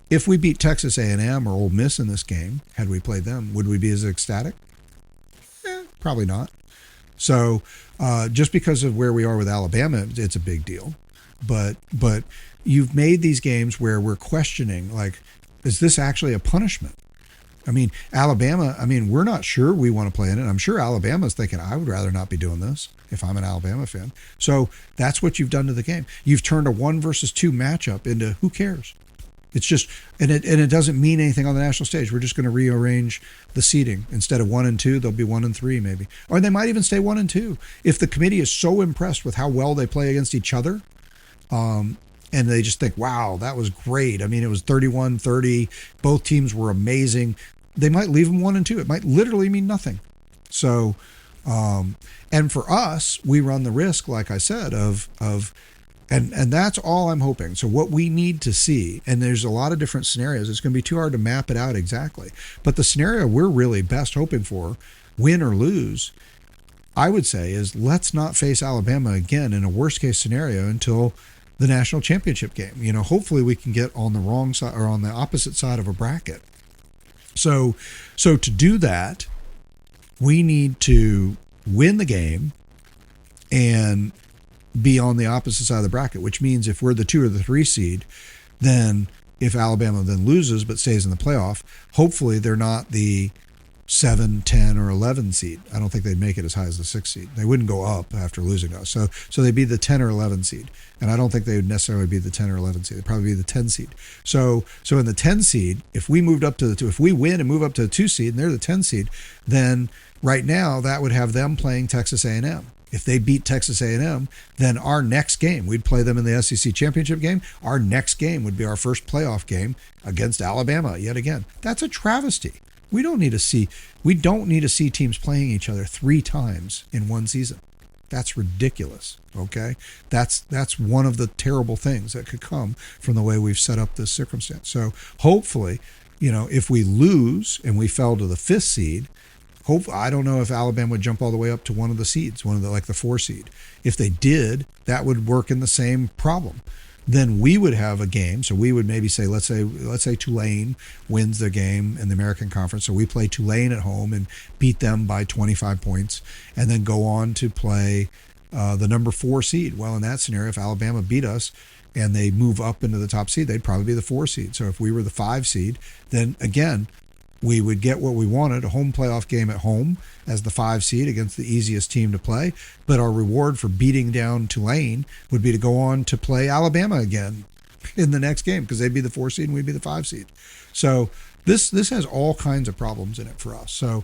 If we beat Texas A&M or Ole Miss in this game, had we played them, would we be as ecstatic? Probably not. So just because of where we are with Alabama, it's a big deal. But you've made these games where we're questioning, like, is this actually a punishment? I mean, Alabama, we're not sure we want to play in it. I'm sure Alabama's thinking, I would rather not be doing this if I'm an Alabama fan. So that's what you've done to the game. You've turned a 1 versus 2 matchup into who cares? It's just, and it doesn't mean anything on the national stage. We're just going to rearrange the seating. Instead of 1 and 2, they'll be 1 and 3 maybe. Or they might even stay 1 and 2. If the committee is so impressed with how well they play against each other, and they just think, wow, that was great. I mean, it was 31-30. Both teams were amazing. They might leave them 1 and 2. It might literally mean nothing. So, and for us, we run the risk, like I said, and that's all I'm hoping. So what we need to see, and there's a lot of different scenarios. It's going to be too hard to map it out exactly. But the scenario we're really best hoping for, win or lose, I would say is let's not face Alabama again in a worst case scenario until the national championship game. Hopefully we can get on the wrong side or on the opposite side of a bracket. So to do that, we need to win the game and be on the opposite side of the bracket, which means if we're the 2 or the 3 seed, then if Alabama then loses but stays in the playoff, hopefully they're not the 7, 10, or 11 seed. I don't think they'd make it as high as the 6 seed. They wouldn't go up after losing us. So they'd be the 10 or 11 seed. And I don't think they would necessarily be the 10 or 11 seed. They'd probably be the 10 seed. So in the 10 seed, if we moved up to the 2, if we win and move up to the 2 seed and they're the 10 seed, then right now that would have them playing Texas A&M. If they beat Texas A&M, then our next game, we'd play them in the SEC championship game. Our next game would be our first playoff game against Alabama yet again. That's a travesty. We don't need to see teams playing each other 3 times in one season. That's ridiculous. Okay, that's one of the terrible things that could come from the way we've set up this circumstance. So hopefully, if we lose and we fell to the 5th seed, I don't know if Alabama would jump all the way up to one of the seeds, like the 4 seed. If they did, that would work in the same problem. Then we would have a game. So we would maybe say, let's say Tulane wins the game in the American Conference. So we play Tulane at home and beat them by 25 points and then go on to play the number 4 seed. Well, in that scenario, if Alabama beat us and they move up into the top seed, they'd probably be the 4 seed. So if we were the 5 seed, then again, we would get what we wanted, a home playoff game at home as the 5 seed against the easiest team to play. But our reward for beating down Tulane would be to go on to play Alabama again in the next game because they'd be the 4 seed and we'd be the 5 seed. So this has all kinds of problems in it for us. So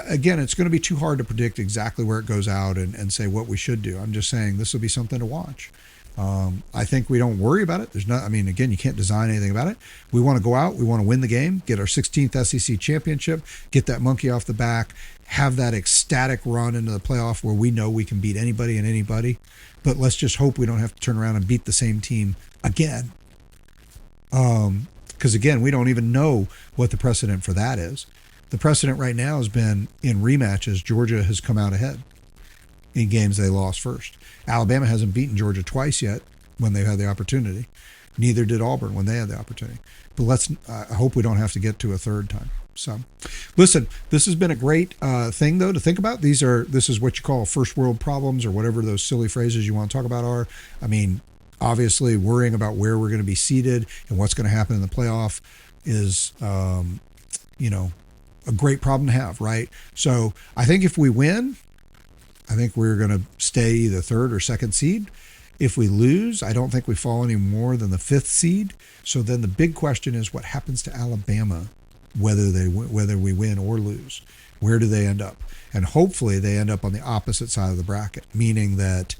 again, it's going to be too hard to predict exactly where it goes out and say what we should do. I'm just saying this will be something to watch. I think we don't worry about it. Again, you can't design anything about it. We want to go out. We want to win the game, get our 16th SEC championship, get that monkey off the back, have that ecstatic run into the playoff where we know we can beat anybody and anybody. But let's just hope we don't have to turn around and beat the same team again. Because again, we don't even know what the precedent for that is. The precedent right now has been in rematches, Georgia has come out ahead in games they lost first. Alabama hasn't beaten Georgia twice yet when they've had the opportunity. Neither did Auburn when they had the opportunity. But I hope we don't have to get to a third time. So, listen, this has been a great thing, though, to think about. This is what you call first world problems or whatever those silly phrases you want to talk about are. Obviously, worrying about where we're going to be seated and what's going to happen in the playoff is, a great problem to have, right? So I think if we win, think we're going to stay either third or second seed. If we lose, I don't think we fall any more than the fifth seed. So then the big question is what happens to Alabama, whether we win or lose. Where do they end up? And hopefully they end up on the opposite side of the bracket, meaning that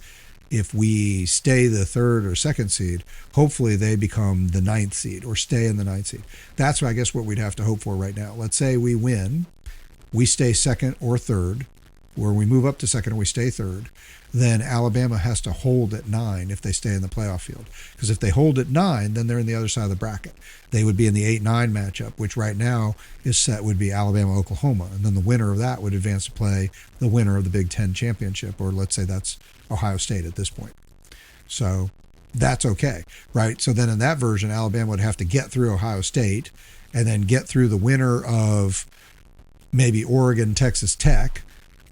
if we stay the third or second seed, hopefully they become the ninth seed or stay in the ninth seed. That's, I guess, what we'd have to hope for right now. Let's say we win, we stay second or third, or we move up to second or we stay third, then Alabama has to hold at 9 if they stay in the playoff field. Because if they hold at 9, then they're in the other side of the bracket. They would be in the 8-9 matchup, which right now is set would be Alabama-Oklahoma. And then the winner of that would advance to play the winner of the Big Ten championship, or let's say that's Ohio State at this point. So that's okay, right? So then in that version, Alabama would have to get through Ohio State and then get through the winner of maybe Oregon, Texas Tech,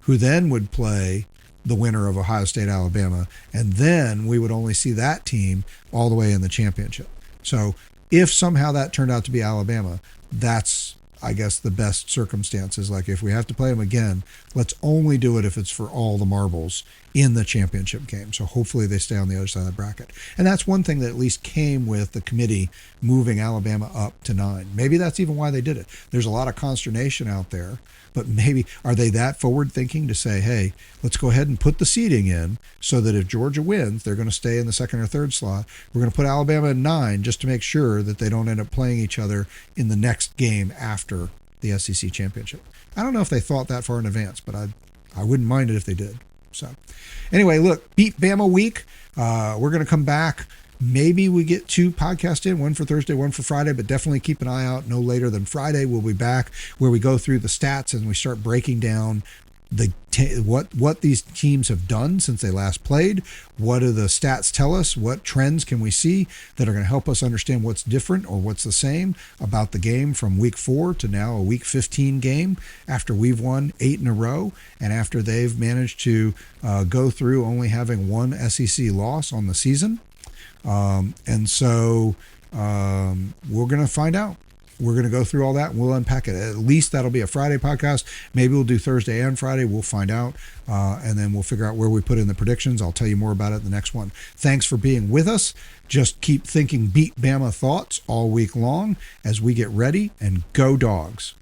who then would play the winner of Ohio State, Alabama, and then we would only see that team all the way in the championship. So if somehow that turned out to be Alabama, that's, I guess, the best circumstances. Like if we have to play them again, let's only do it if it's for all the marbles in the championship game. So hopefully they stay on the other side of the bracket. And that's one thing that at least came with the committee moving Alabama up to 9. Maybe that's even why they did it. There's a lot of consternation out there, but maybe are they that forward thinking to say, hey, let's go ahead and put the seeding in so that if Georgia wins, they're going to stay in the second or third slot. We're going to put Alabama in 9 just to make sure that they don't end up playing each other in the next game after the SEC championship. I don't know if they thought that far in advance, but I wouldn't mind it if they did. So anyway, look, Beat Bama week. We're going to come back. Maybe we get 2 podcasts in, one for Thursday, one for Friday, but definitely keep an eye out. No later than Friday, we'll be back where we go through the stats and we start breaking down what these teams have done since they last played. What do the stats tell us? What trends can we see that are going to help us understand what's different or what's the same about the game from week 4 to now a week 15 game after we've won 8 in a row and after they've managed to go through only having 1 SEC loss on the season. And so we're going to find out. We're going to go through all that and we'll unpack it. At least that'll be a Friday podcast. Maybe we'll do Thursday and Friday. We'll find out. And then we'll figure out where we put in the predictions. I'll tell you more about it in the next one. Thanks for being with us. Just keep thinking Beat Bama thoughts all week long as we get ready, and go Dogs.